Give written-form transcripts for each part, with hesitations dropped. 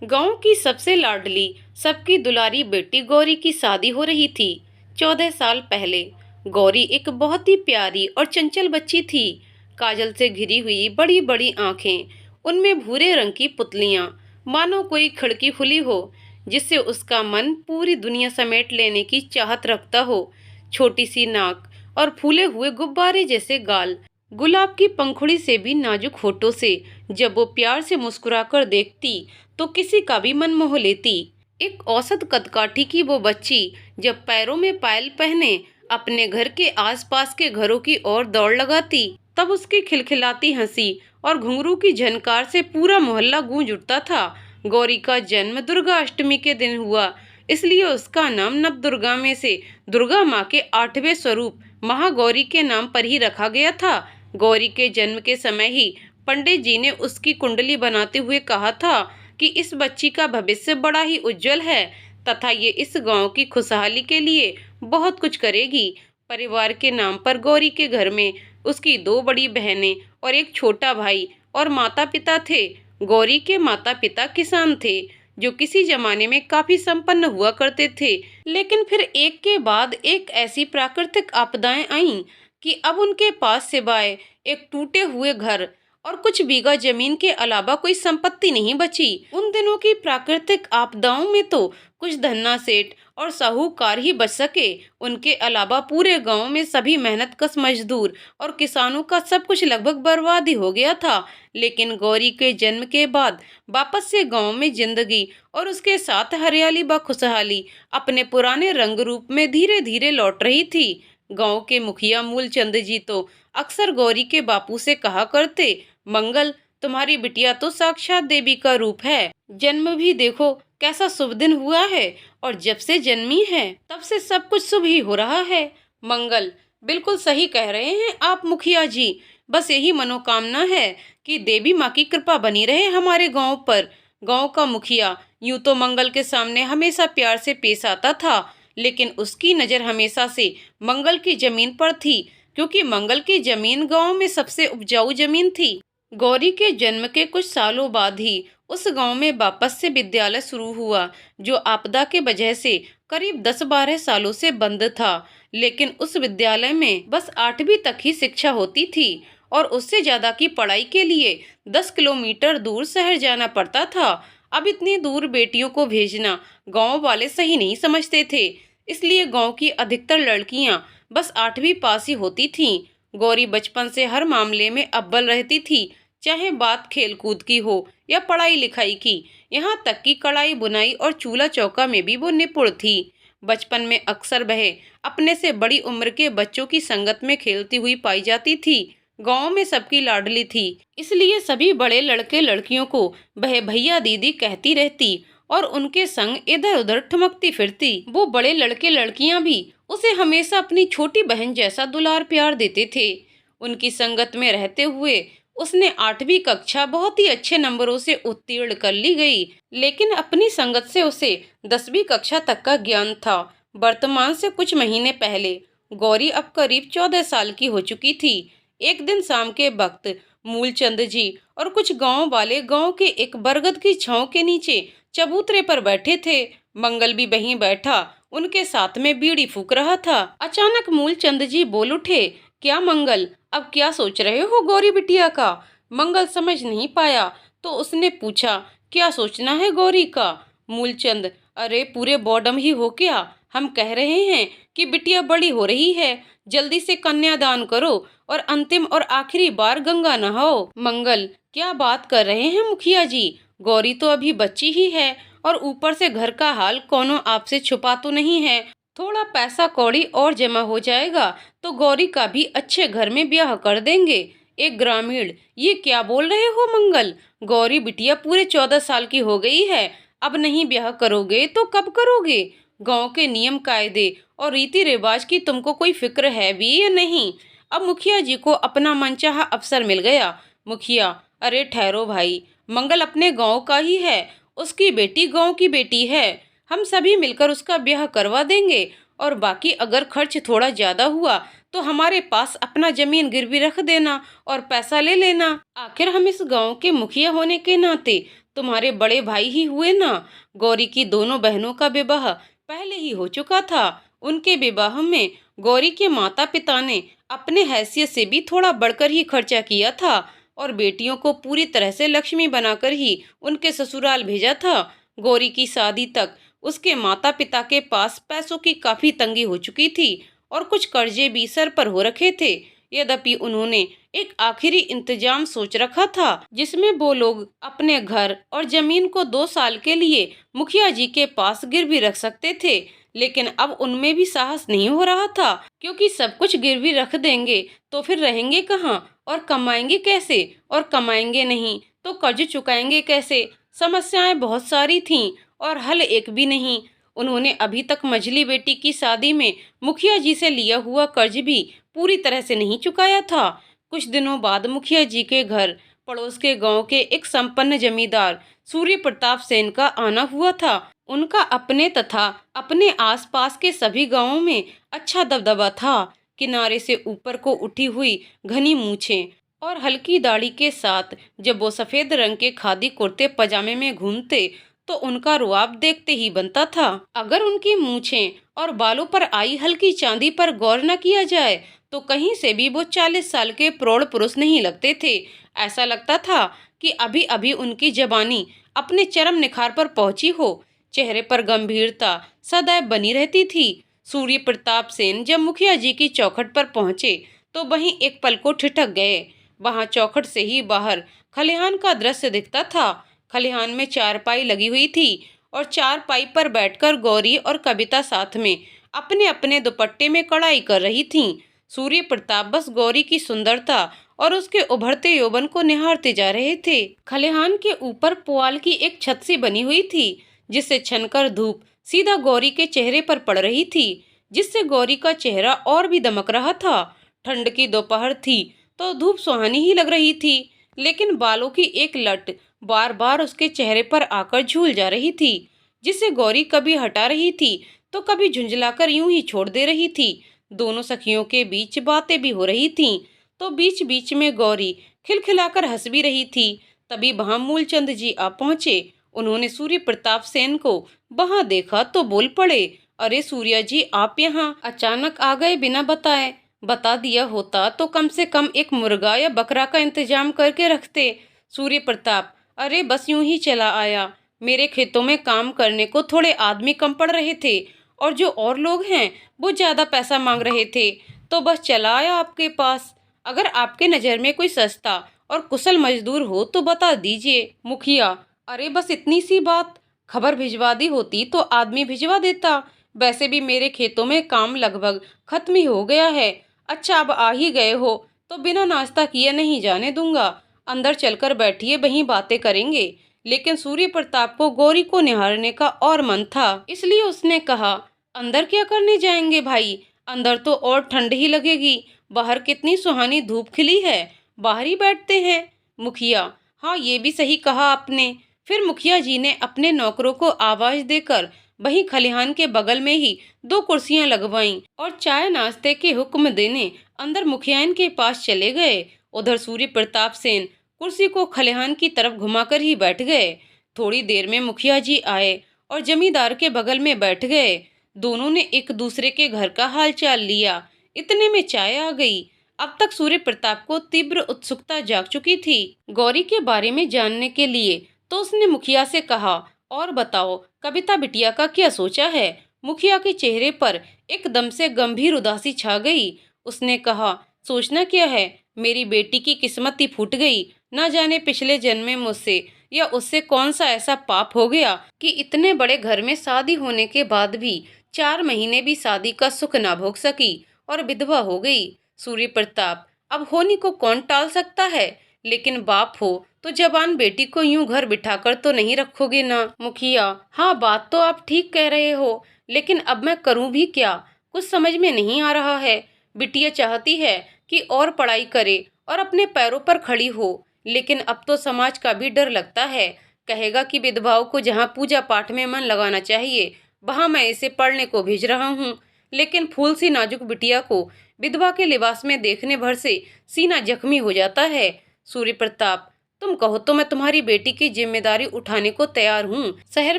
गांव की सबसे लाडली, सबकी दुलारी बेटी गौरी की शादी हो रही थी। 14 साल पहले गौरी एक बहुत ही प्यारी और चंचल बच्ची थी। काजल से घिरी हुई बड़ी बड़ी आंखें, उनमें भूरे रंग की पुतलियां, मानो कोई खिड़की खुली हो जिससे उसका मन पूरी दुनिया समेट लेने की चाहत रखता हो। छोटी सी नाक और फूले हुए गुब्बारे जैसे गाल, गुलाब की पंखुड़ी से भी नाजुक होठों से जब वो प्यार से मुस्कुराकर देखती तो किसी का भी मन मोह लेती। एक औसत कदकाठी की वो बच्ची जब पैरों में पायल पहने अपने घर के आसपास के घरों की ओर दौड़ लगाती, तब उसकी खिलखिलाती हंसी और घुंघरू की झनकार से पूरा मोहल्ला गूंज उठता था। गौरी का जन्म दुर्गा अष्टमी के दिन हुआ, इसलिए उसका नाम नवदुर्गा में से दुर्गा माँ के 8वें स्वरूप महागौरी के नाम पर ही रखा गया था। गौरी के जन्म के समय ही पंडित जी ने उसकी कुंडली बनाते हुए कहा था कि इस बच्ची का भविष्य बड़ा ही उज्जवल है तथा ये इस गांव की खुशहाली के लिए बहुत कुछ करेगी। परिवार के नाम पर गौरी के घर में उसकी 2 बड़ी बहनें और एक छोटा भाई और माता पिता थे। गौरी के माता पिता किसान थे जो किसी जमाने में काफी संपन्न हुआ करते थे, लेकिन फिर एक के बाद एक ऐसी प्राकृतिक आपदाएं आईं कि अब उनके पास सिवाय एक टूटे हुए घर और कुछ बीघा जमीन के अलावा कोई संपत्ति नहीं बची। उन दिनों की प्राकृतिक आपदाओं में तो कुछ धन्ना सेठ और साहूकार ही बच सके, उनके अलावा पूरे गांव में सभी मेहनतकश मजदूर और किसानों का सब कुछ लगभग बर्बाद ही हो गया था। लेकिन गौरी के जन्म के बाद वापस से गांव में जिंदगी और उसके साथ हरियाली व खुशहाली अपने पुराने रंग रूप में धीरे धीरे लौट रही थी। गांव के मुखिया मूलचंद जी तो अक्सर गौरी के बापू से कहा करते, मंगल, तुम्हारी बिटिया तो साक्षात देवी का रूप है। जन्म भी देखो कैसा शुभ दिन हुआ है और जब से जन्मी है तब से सब कुछ शुभ ही हो रहा है। मंगल, बिल्कुल सही कह रहे हैं आप मुखिया जी। बस यही मनोकामना है कि देवी माँ की कृपा बनी रहे हमारे गांव पर। गांव का मुखिया यूं तो मंगल के सामने हमेशा प्यार से पेश आता था, लेकिन उसकी नज़र हमेशा से मंगल की जमीन पर थी, क्योंकि मंगल की जमीन गांव में सबसे उपजाऊ जमीन थी। गौरी के जन्म के कुछ सालों बाद ही उस गांव में वापस से विद्यालय शुरू हुआ, जो आपदा के वजह से करीब 10-12 सालों से बंद था। लेकिन उस विद्यालय में बस 8वीं तक ही शिक्षा होती थी और उससे ज्यादा की पढ़ाई के लिए 10 किलोमीटर दूर शहर जाना पड़ता था। अब इतनी दूर बेटियों को भेजना गांव वाले सही नहीं समझते थे, इसलिए गांव की अधिकतर लड़कियां बस 8वीं पास ही होती थीं। गौरी बचपन से हर मामले में अव्वल रहती थी, चाहे बात खेल कूद की हो या पढ़ाई लिखाई की। यहाँ तक कि कढ़ाई बुनाई और चूल्हा चौका में भी वो निपुण थी। बचपन में अक्सर वह अपने से बड़ी उम्र के बच्चों की संगत में खेलती हुई पाई जाती थी। गांव में सबकी लाडली थी, इसलिए सभी बड़े लड़के लड़कियों को वह भैया दीदी कहती रहती और उनके संग इधर उधर ठुमकती फिरती। वो बड़े लड़के लड़कियां भी उसे हमेशा अपनी छोटी बहन जैसा दुलार प्यार देते थे। उनकी संगत में रहते हुए उसने 8वीं कक्षा बहुत ही अच्छे नंबरों से उत्तीर्ण कर ली गई, लेकिन अपनी संगत से उसे 10वीं कक्षा तक का ज्ञान था। वर्तमान से कुछ महीने पहले गौरी अब करीब 14 साल की हो चुकी थी। एक दिन शाम के वक्त मूलचंद जी और कुछ गांव वाले गांव के एक बरगद की छांव के नीचे चबूतरे पर बैठे थे। मंगल भी वहीं बैठा उनके साथ में बीड़ी फूंक रहा था। अचानक मूलचंद जी बोल उठे, क्या मंगल, अब क्या सोच रहे हो गौरी बिटिया का? मंगल समझ नहीं पाया तो उसने पूछा, क्या सोचना है गौरी का? मूलचंद, अरे पूरे बॉडम ही हो क्या? हम कह रहे हैं कि बिटिया बड़ी हो रही है, जल्दी से कन्यादान करो और अंतिम और आखिरी बार गंगा नहाओ। मंगल, क्या बात कर रहे हैं मुखिया जी? गौरी तो अभी बच्ची ही है और ऊपर से घर का हाल कोनो आपसे छुपा तो नहीं है। थोड़ा पैसा कौड़ी और जमा हो जाएगा तो गौरी का भी अच्छे घर में ब्याह कर देंगे। एक ग्रामीण, ये क्या बोल रहे हो मंगल? गौरी बिटिया पूरे 14 साल की हो गई है, अब नहीं ब्याह करोगे तो कब करोगे? गांव के नियम कायदे और रीति रिवाज की तुमको कोई फिक्र है भी या नहीं? अब मुखिया जी को अपना मनचाहा अवसर मिल गया। मुखिया, अरे ठहरो भाई, मंगल अपने गांव का ही है, उसकी बेटी गांव की बेटी है, हम सभी मिलकर उसका ब्याह करवा देंगे और बाकी अगर खर्च थोड़ा ज्यादा हुआ तो हमारे पास अपना जमीन गिरवी रख देना और पैसा ले लेना। आखिर हम इस गांव के मुखिया होने के नाते तुम्हारे बड़े भाई ही हुए ना। गौरी की दोनों बहनों का विवाह पहले ही हो चुका था। उनके विवाह में गौरी के माता पिता ने अपने हैसियत से भी थोड़ा बढ़कर ही खर्चा किया था और बेटियों को पूरी तरह से लक्ष्मी बनाकर ही उनके ससुराल भेजा था। गौरी की शादी तक उसके माता पिता के पास पैसों की काफी तंगी हो चुकी थी और कुछ कर्जे भी सर पर हो रखे थे। यद्यपि उन्होंने एक आखिरी इंतजाम सोच रखा था जिसमें वो लोग अपने घर और जमीन को 2 साल के लिए मुखिया जी के पास गिरवी रख सकते थे। लेकिन अब उनमें भी साहस नहीं हो रहा था, क्योंकि सब कुछ गिरवी रख देंगे तो फिर रहेंगे कहाँ और कमाएंगे कैसे, और कमाएंगे नहीं तो कर्ज चुकाएंगे कैसे। समस्याएं बहुत सारी थीं और हल एक भी नहीं। उन्होंने अभी तक मझली बेटी की शादी में मुखिया जी से लिया हुआ कर्ज भी पूरी तरह से नहीं चुकाया था। कुछ दिनों बाद मुखिया जी के घर पड़ोस के गांव के एक संपन्न जमींदार सूर्य प्रताप सेन का आना हुआ था। उनका अपने तथा अपने आसपास के सभी गांवों में अच्छा दबदबा था। किनारे से ऊपर को उठी हुई घनी मूछें और हल्की दाढ़ी के साथ जब वो सफेद रंग के खादी कुर्ते पजामे में घूमते तो उनका रुआब देखते ही बनता था। अगर उनकी मूछें और बालों पर आई हल्की चांदी पर गौर न किया जाए तो कहीं से भी वो 40 साल के प्रौढ़ पुरुष नहीं लगते थे। ऐसा लगता था कि अभी अभी उनकी जवानी अपने चरम निखार पर पहुंची हो। चेहरे पर गंभीरता सदैव बनी रहती थी। सूर्य प्रताप सेन जब मुखिया जी की चौखट पर पहुंचे तो वहीं एक पल को ठिठक गए। वहां चौखट से ही बाहर खलिहान का दृश्य दिखता था। खलिहान में चारपाई लगी हुई थी और चारपाई पर बैठकर गौरी और कविता साथ में अपने अपने दुपट्टे में कढ़ाई कर रही थीं। सूर्य प्रताप बस गौरी की सुंदरता और उसके उभरते यौवन को निहारते जा रहे थे। खलिहान के ऊपर पुआल की एक छत सी बनी हुई थी जिससे छनकर धूप सीधा गौरी के चेहरे पर पड़ रही थी, जिससे गौरी का चेहरा और भी दमक रहा था। ठंड की दोपहर थी तो धूप सुहानी ही लग रही थी, लेकिन बालों की एक लट बार बार उसके चेहरे पर आकर झूल जा रही थी, जिसे गौरी कभी हटा रही थी तो कभी झुंझलाकर यूं ही छोड़ दे रही थी। दोनों सखियों के बीच बातें भी हो रही थीं, तो बीच बीच में गौरी खिलखिलाकर हंस भी रही थी। तभी वहां मूलचंद जी आ पहुंचे। उन्होंने सूर्य प्रताप सेन को वहां देखा तो बोल पड़े, अरे सूर्या जी, आप यहाँ अचानक आ गए बिना बताए। बता दिया होता तो कम से कम एक मुर्गा या बकरा का इंतजाम करके रखते। सूर्य प्रताप, अरे बस यूं ही चला आया। मेरे खेतों में काम करने को थोड़े आदमी कम पड़ रहे थे और जो और लोग हैं वो ज्यादा पैसा मांग रहे थे, तो बस चला आया आपके पास। अगर आपके नज़र में कोई सस्ता और कुशल मजदूर हो तो बता दीजिए। मुखिया, अरे बस इतनी सी बात, खबर भिजवा दी होती तो आदमी भिजवा देता। वैसे भी मेरे खेतों में काम लगभग खत्म ही हो गया है। अच्छा, अब आ ही गए हो तो बिना नाश्ता किए नहीं जाने दूंगा। अंदर चलकर बैठिए, वहीं बातें करेंगे। लेकिन सूर्य प्रताप को गौरी को निहारने का और मन था, इसलिए उसने कहा, अंदर क्या करने जाएंगे भाई, अंदर तो और ठंड ही लगेगी। बाहर कितनी सुहानी धूप खिली है, बाहर ही बैठते हैं। मुखिया, हाँ ये भी सही कहा आपने। फिर मुखिया जी ने अपने नौकरों को आवाज देकर वहीं खलिहान के बगल में ही 2 कुर्सियां लगवाईं और चाय नाश्ते के हुक्म देने अंदर मुखियाइन के पास चले गए। उधर सूर्य प्रताप सेन कुर्सी को खलिहान की तरफ घुमाकर ही बैठ गए। थोड़ी देर में मुखिया जी आए और जमींदार के बगल में बैठ गए। दोनों ने एक दूसरे के घर का हालचाल लिया। इतने में चाय आ गई। अब तक सूर्य प्रताप को तीव्र उत्सुकता जाग चुकी थी गौरी के बारे में जानने के लिए, तो उसने मुखिया से कहा, और बताओ कविता बिटिया का क्या सोचा है। मुखिया के चेहरे पर एकदम से गंभीर उदासी छा गई। उसने कहा, सोचना क्या है, मेरी बेटी की किस्मत ही फूट गई। न जाने पिछले जन्म में मुझसे या उससे कौन सा ऐसा पाप हो गया कि इतने बड़े घर में शादी होने के बाद भी 4 महीने भी शादी का सुख ना भोग सकी और विधवा हो गई। सूर्य प्रताप, अब होनी को कौन टाल सकता है, लेकिन बाप हो तो जवान बेटी को यूं घर बिठाकर तो नहीं रखोगे ना। मुखिया, हाँ बात तो आप ठीक कह रहे हो, लेकिन अब मैं करूं भी क्या, कुछ समझ में नहीं आ रहा है। बिटिया चाहती है कि और पढ़ाई करे और अपने पैरों पर खड़ी हो, लेकिन अब तो समाज का भी डर लगता है। कहेगा कि विधवाओं को जहाँ पूजा पाठ में मन लगाना चाहिए वहाँ मैं इसे पढ़ने को भेज रहा हूँ। लेकिन फूल सी नाजुक बिटिया को विधवा के लिबास में देखने भर से सीना जख्मी हो जाता है। सूर्य प्रताप, तुम कहो तो मैं तुम्हारी बेटी की जिम्मेदारी उठाने को तैयार हूँ। शहर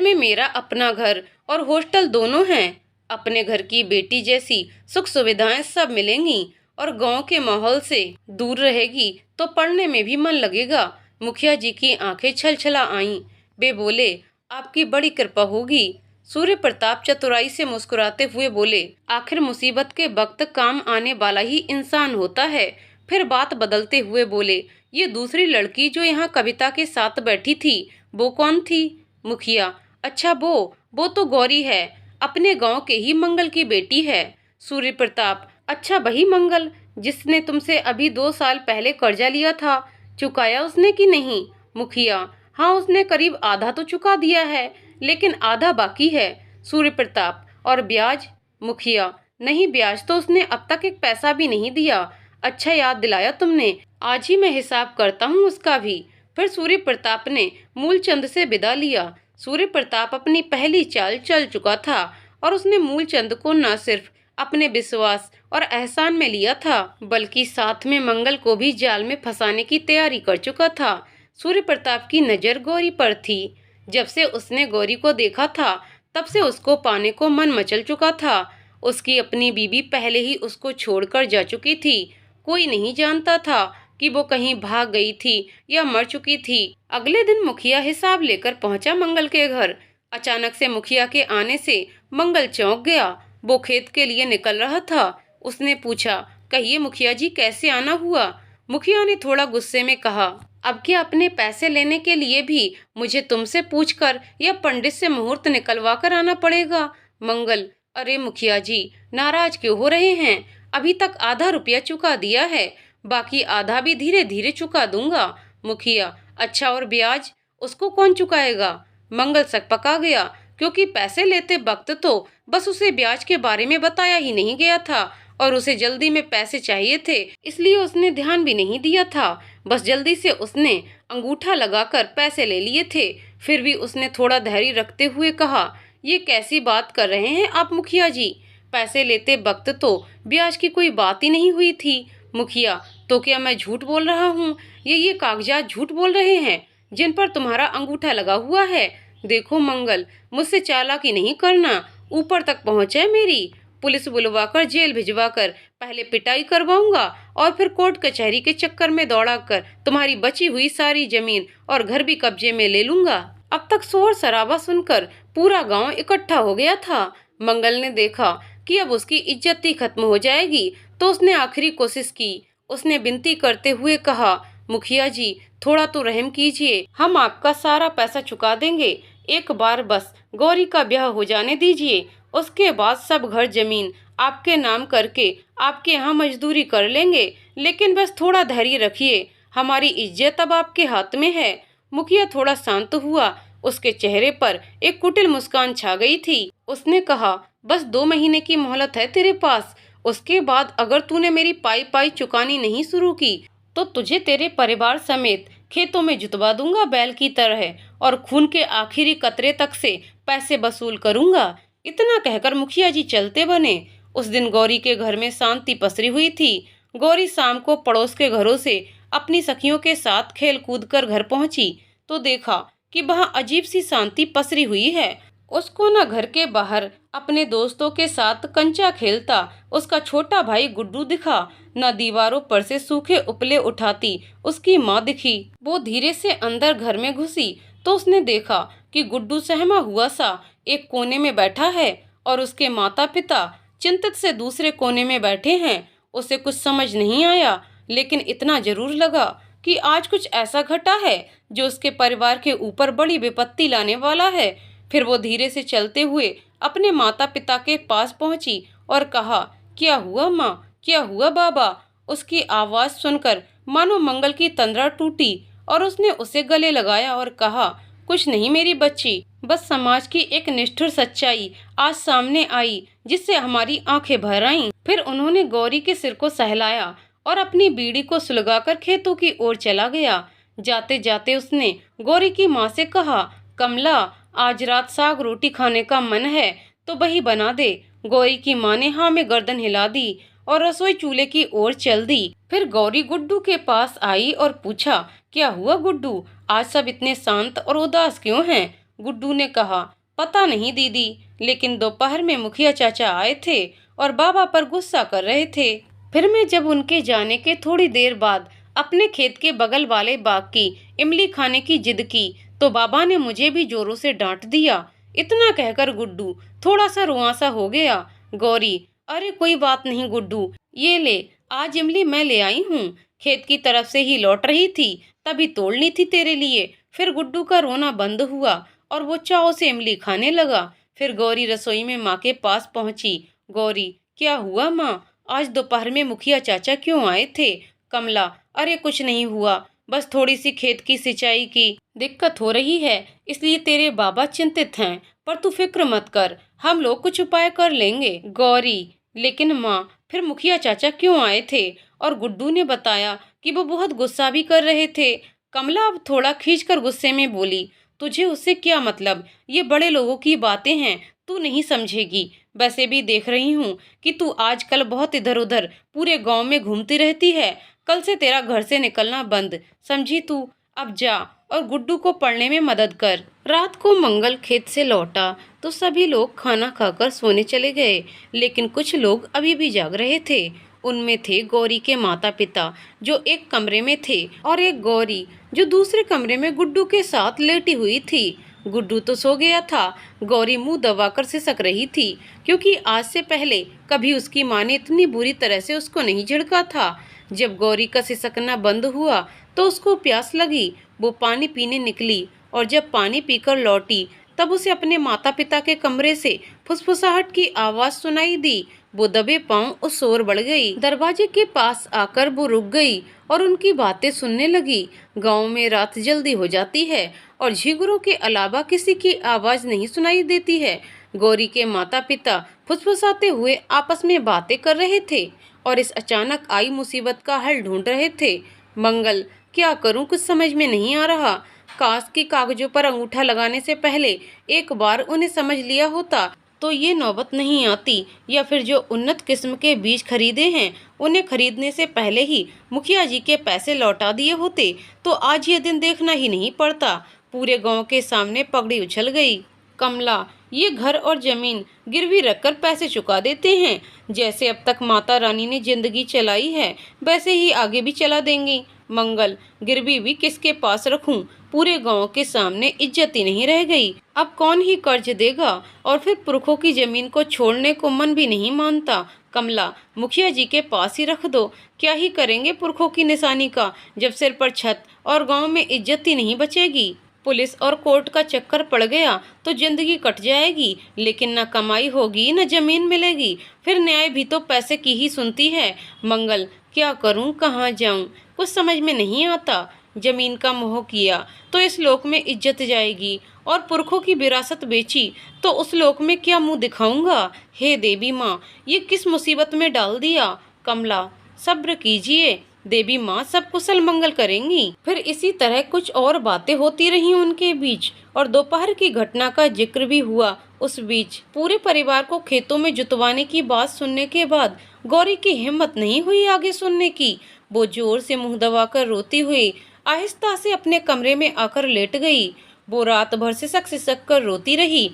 में मेरा अपना घर और हॉस्टल दोनों हैं। अपने घर की बेटी जैसी सुख सुविधाएं सब मिलेंगी और गांव के माहौल से दूर रहेगी तो पढ़ने में भी मन लगेगा। मुखिया जी की आंखें छलछला आईं। वे बोले, आपकी बड़ी कृपा होगी। सूर्य प्रताप चतुराई से मुस्कुराते हुए बोले, आखिर मुसीबत के वक्त काम आने वाला ही इंसान होता है। फिर बात बदलते हुए बोले, ये दूसरी लड़की जो यहाँ कविता के साथ बैठी थी, वो कौन थी? मुखिया, अच्छा वो तो गौरी है, अपने गांव के ही मंगल की बेटी है। सूर्य प्रताप, अच्छा वही मंगल जिसने तुमसे अभी 2 साल पहले कर्जा लिया था, चुकाया उसने कि नहीं? मुखिया, हाँ उसने करीब आधा तो चुका दिया है, लेकिन आधा बाकी है। सूर्य प्रताप, और ब्याज? मुखिया, नहीं ब्याज तो उसने अब तक एक पैसा भी नहीं दिया। अच्छा याद दिलाया तुमने, आज ही मैं हिसाब करता हूँ उसका भी। फिर सूर्य प्रताप ने मूलचंद से विदा लिया। सूर्य प्रताप अपनी पहली चाल चल चुका था और उसने मूलचंद को न सिर्फ अपने विश्वास और एहसान में लिया था, बल्कि साथ में मंगल को भी जाल में फंसाने की तैयारी कर चुका था। सूर्य प्रताप की नजर गौरी पर थी। जब से उसने गौरी को देखा था, तब से उसको पाने को मन मचल चुका था। उसकी अपनी बीवी पहले ही उसको छोड़कर जा चुकी थी। कोई नहीं जानता था कि वो कहीं भाग गई थी या मर चुकी थी। अगले दिन मुखिया हिसाब लेकर पहुंचा मंगल के घर। अचानक से मुखिया के आने से मंगल चौंक गया। वो खेत के लिए निकल रहा था। उसने पूछा, कहिए मुखिया जी, कैसे आना हुआ? मुखिया ने थोड़ा गुस्से में कहा, अब क्या अपने पैसे लेने के लिए भी मुझे तुमसे पूछकर या पंडित से मुहूर्त निकलवा कर आना पड़ेगा? मंगल, अरे मुखिया जी, नाराज क्यों हो रहे हैं? अभी तक आधा रुपया चुका दिया है, बाकी आधा भी धीरे धीरे चुका दूंगा। मुखिया, अच्छा और ब्याज, उसको कौन चुकाएगा? मंगल सकपका गया, क्योंकि पैसे लेते वक्त तो बस उसे ब्याज के बारे में बताया ही नहीं गया था और उसे जल्दी में पैसे चाहिए थे, इसलिए उसने ध्यान भी नहीं दिया था। बस जल्दी से उसने अंगूठा लगाकर पैसे ले लिए थे। फिर भी उसने थोड़ा धैर्य रखते हुए कहा, ये कैसी बात कर रहे हैं आप मुखिया जी? पैसे लेते वक्त तो ब्याज की कोई बात ही नहीं हुई थी। मुखिया, तो क्या मैं झूठ बोल रहा हूँ? ये कागजात झूठ बोल रहे हैं जिन पर तुम्हारा अंगूठा लगा हुआ है। देखो मंगल, मुझसे चालाकी नहीं करना, ऊपर तक पहुँच है मेरी। पुलिस बुलवाकर जेल भिजवाकर पहले पिटाई करवाऊंगा और फिर कोर्ट कचहरी के चक्कर में दौड़ाकर तुम्हारी बची हुई सारी जमीन और घर भी कब्जे में ले लूंगा। अब तक शोर शराबा सुनकर पूरा गांव इकट्ठा हो गया था। मंगल ने देखा कि अब उसकी इज्जत ही खत्म हो जाएगी, तो उसने आखिरी कोशिश की। उसने विनती करते हुए कहा, मुखिया जी, थोड़ा तो रहम कीजिए, हम आपका सारा पैसा चुका देंगे। एक बार बस गौरी का ब्याह हो जाने दीजिए, उसके बाद सब घर जमीन आपके नाम करके आपके यहाँ मजदूरी कर लेंगे। लेकिन बस थोड़ा धैर्य रखिए, हमारी इज्जत अब आपके हाथ में है। मुखिया थोड़ा शांत हुआ। उसके चेहरे पर एक कुटिल मुस्कान छा गई थी। उसने कहा, बस 2 महीने की मोहलत है तेरे पास। उसके बाद अगर तूने मेरी पाई पाई चुकानी नहीं शुरू की तो तुझे तेरे परिवार समेत खेतों में जुतवा दूंगा बैल की तरह, और खून के आखिरी कतरे तक से पैसे वसूल करूंगा। इतना कहकर मुखिया जी चलते बने। उस दिन गौरी के घर में शांति पसरी हुई थी। गौरी शाम को पड़ोस के घरों से अपनी सखियों के साथ खेल कूद कर घर पहुंची तो देखा कि वहाँ अजीब सी शांति पसरी हुई है। उसको न घर के बाहर अपने दोस्तों के साथ कंचा खेलता उसका छोटा भाई गुड्डू दिखा, न दीवारों पर से सूखे उपले उठाती उसकी माँ दिखी। वो धीरे से अंदर घर में घुसी तो उसने देखा कि गुड्डू सहमा हुआ सा एक कोने में बैठा है और उसके माता पिता चिंतित से दूसरे कोने में बैठे हैं। उसे कुछ समझ नहीं आया, लेकिन इतना जरूर लगा कि आज कुछ ऐसा घटा है जो उसके परिवार के ऊपर बड़ी विपत्ति लाने वाला है। फिर वो धीरे से चलते हुए अपने माता पिता के पास पहुंची और कहा, क्या हुआ माँ, क्या हुआ बाबा? उसकी आवाज सुनकर मानो मंगल की तंद्रा टूटी और उसने उसे गले लगाया और कहा, कुछ नहीं मेरी बच्ची, बस समाज की एक निष्ठुर सच्चाई आज सामने आई जिससे हमारी आंखें भर आईं। फिर उन्होंने गौरी के सिर को सहलाया और अपनी बीड़ी को सुलगाकर खेतों की ओर चला गया। जाते जाते उसने गौरी की माँ से कहा, कमला, आज रात साग रोटी खाने का मन है तो वही बना दे। गौरी की माँ ने हाँ में गर्दन हिला दी और रसोई चूल्हे की ओर चल दी। फिर फिर गौरी गुड्डू के पास आई और पूछा, क्या हुआ गुड्डू, आज सब इतने शांत और उदास क्यों हैं? गुड्डू ने कहा, पता नहीं दीदी, लेकिन दोपहर में मुखिया चाचा आए थे और बाबा पर गुस्सा कर रहे थे। फिर मैं जब उनके जाने के थोड़ी देर बाद अपने खेत के बगल वाले बाग की इमली खाने की जिद की तो बाबा ने मुझे भी जोरों से डांट दिया। इतना कहकर गुड्डू थोड़ा सा रुआंसा हो गया। गौरी, अरे कोई बात नहीं गुड्डू, ये ले, आज इमली मैं ले आई हूँ, खेत की तरफ से ही लौट रही थी, तभी तोड़नी थी तेरे लिए। फिर गुड्डू का रोना बंद हुआ और वो चाव से इमली खाने लगा। फिर गौरी रसोई में माँ के पास पहुंची। गौरी, क्या हुआ माँ, आज दोपहर में मुखिया चाचा क्यों आए थे? कमला, अरे कुछ नहीं हुआ, बस थोड़ी सी खेत की सिंचाई की दिक्कत हो रही है, इसलिए तेरे बाबा चिंतित हैं, पर तू फिक्र मत कर, हम लोग कुछ उपाय कर लेंगे। गौरी, लेकिन माँ, फिर मुखिया चाचा क्यों आए थे? और गुड्डू ने बताया कि वो बहुत गुस्सा भी कर रहे थे। कमला अब थोड़ा खींचकर गुस्से में बोली, तुझे उससे क्या मतलब, ये बड़े लोगों की बातें हैं, तू नहीं समझेगी। वैसे भी देख रही हूँ कि तू आजकल बहुत इधर उधर पूरे गांव में घूमती रहती है, कल से तेरा घर से निकलना बंद, समझी तू? अब जा और गुड्डू को पढ़ने में मदद कर। रात को मंगल खेत से लौटा तो सभी लोग खाना खाकर सोने चले गए, लेकिन कुछ लोग अभी भी जाग रहे थे। उनमें थे गौरी के माता पिता, जो एक कमरे में थे, और एक गौरी जो दूसरे कमरे में गुड्डू के साथ लेटी हुई थी। गुड्डू तो सो गया था, गौरी मुंह दबाकर सिसक रही थी, क्योंकि आज से पहले कभी उसकी माँ ने इतनी बुरी तरह से उसको नहीं झिड़का था। जब गौरी का सिसकना बंद हुआ तो उसको प्यास लगी, वो पानी पीने निकली, और जब पानी पीकर लौटी तब उसे अपने माता पिता के कमरे से फुसफुसाहट की आवाज सुनाई दी। वो दबे पांव उस ओर बढ़ गई। दरवाजे के पास आकर वो रुक गई और उनकी बातें सुनने लगी। गांव में रात जल्दी हो जाती है और झींगुरों के अलावा किसी की आवाज नहीं सुनाई देती है। गौरी के माता पिता फुसफुसाते हुए आपस में बातें कर रहे थे और इस अचानक आई मुसीबत का हल ढूंढ रहे थे। मंगल, क्या करूं, कुछ समझ में नहीं आ रहा। काश की कागजों पर अंगूठा लगाने से पहले एक बार उन्हें समझ लिया होता तो ये नौबत नहीं आती, या फिर जो उन्नत किस्म के बीज खरीदे हैं उन्हें खरीदने से पहले ही मुखिया जी के पैसे लौटा दिए होते तो आज ये दिन देखना ही नहीं पड़ता। पूरे गांव के सामने पगड़ी उछल गई। कमला, ये घर और जमीन गिरवी रखकर पैसे चुका देते हैं, जैसे अब तक माता रानी ने जिंदगी चलाई है वैसे ही आगे भी चला देंगी। मंगल, गिरवी भी किसके पास रखूं, पूरे गांव के सामने इज्जत ही नहीं रह गई, अब कौन ही कर्ज देगा, और फिर पुरखों की जमीन को छोड़ने को मन भी नहीं मानता। कमला, मुखिया जी के पास ही रख दो, क्या ही करेंगे पुरखों की निशानी का, जब सिर पर छत और गांव में इज्जत ही नहीं बचेगी। पुलिस और कोर्ट का चक्कर पड़ गया तो जिंदगी कट जाएगी, लेकिन न कमाई होगी न जमीन मिलेगी, फिर न्याय भी तो पैसे की ही सुनती है। मंगल, क्या करूं, कहाँ जाऊं, कुछ समझ में नहीं आता। जमीन का मोह किया तो इस लोक में इज्जत जाएगी, और पुरखों की विरासत बेची तो उस लोक में क्या मुंह दिखाऊंगा। हे देवी माँ, ये किस मुसीबत में डाल दिया। कमला, सब्र कीजिए, देवी माँ सब कुशल मंगल करेंगी। फिर इसी तरह कुछ और बातें होती रही उनके बीच, और दोपहर की घटना का जिक्र भी हुआ। उस बीच पूरे परिवार को खेतों में जुतवाने की बात सुनने के बाद गौरी की हिम्मत नहीं हुई आगे सुनने की। वो जोर से मुंह दबाकर रोती हुई आहिस्ता से अपने कमरे में आकर लेट गई। वो रात भर सिसक सिसक कर रोती रही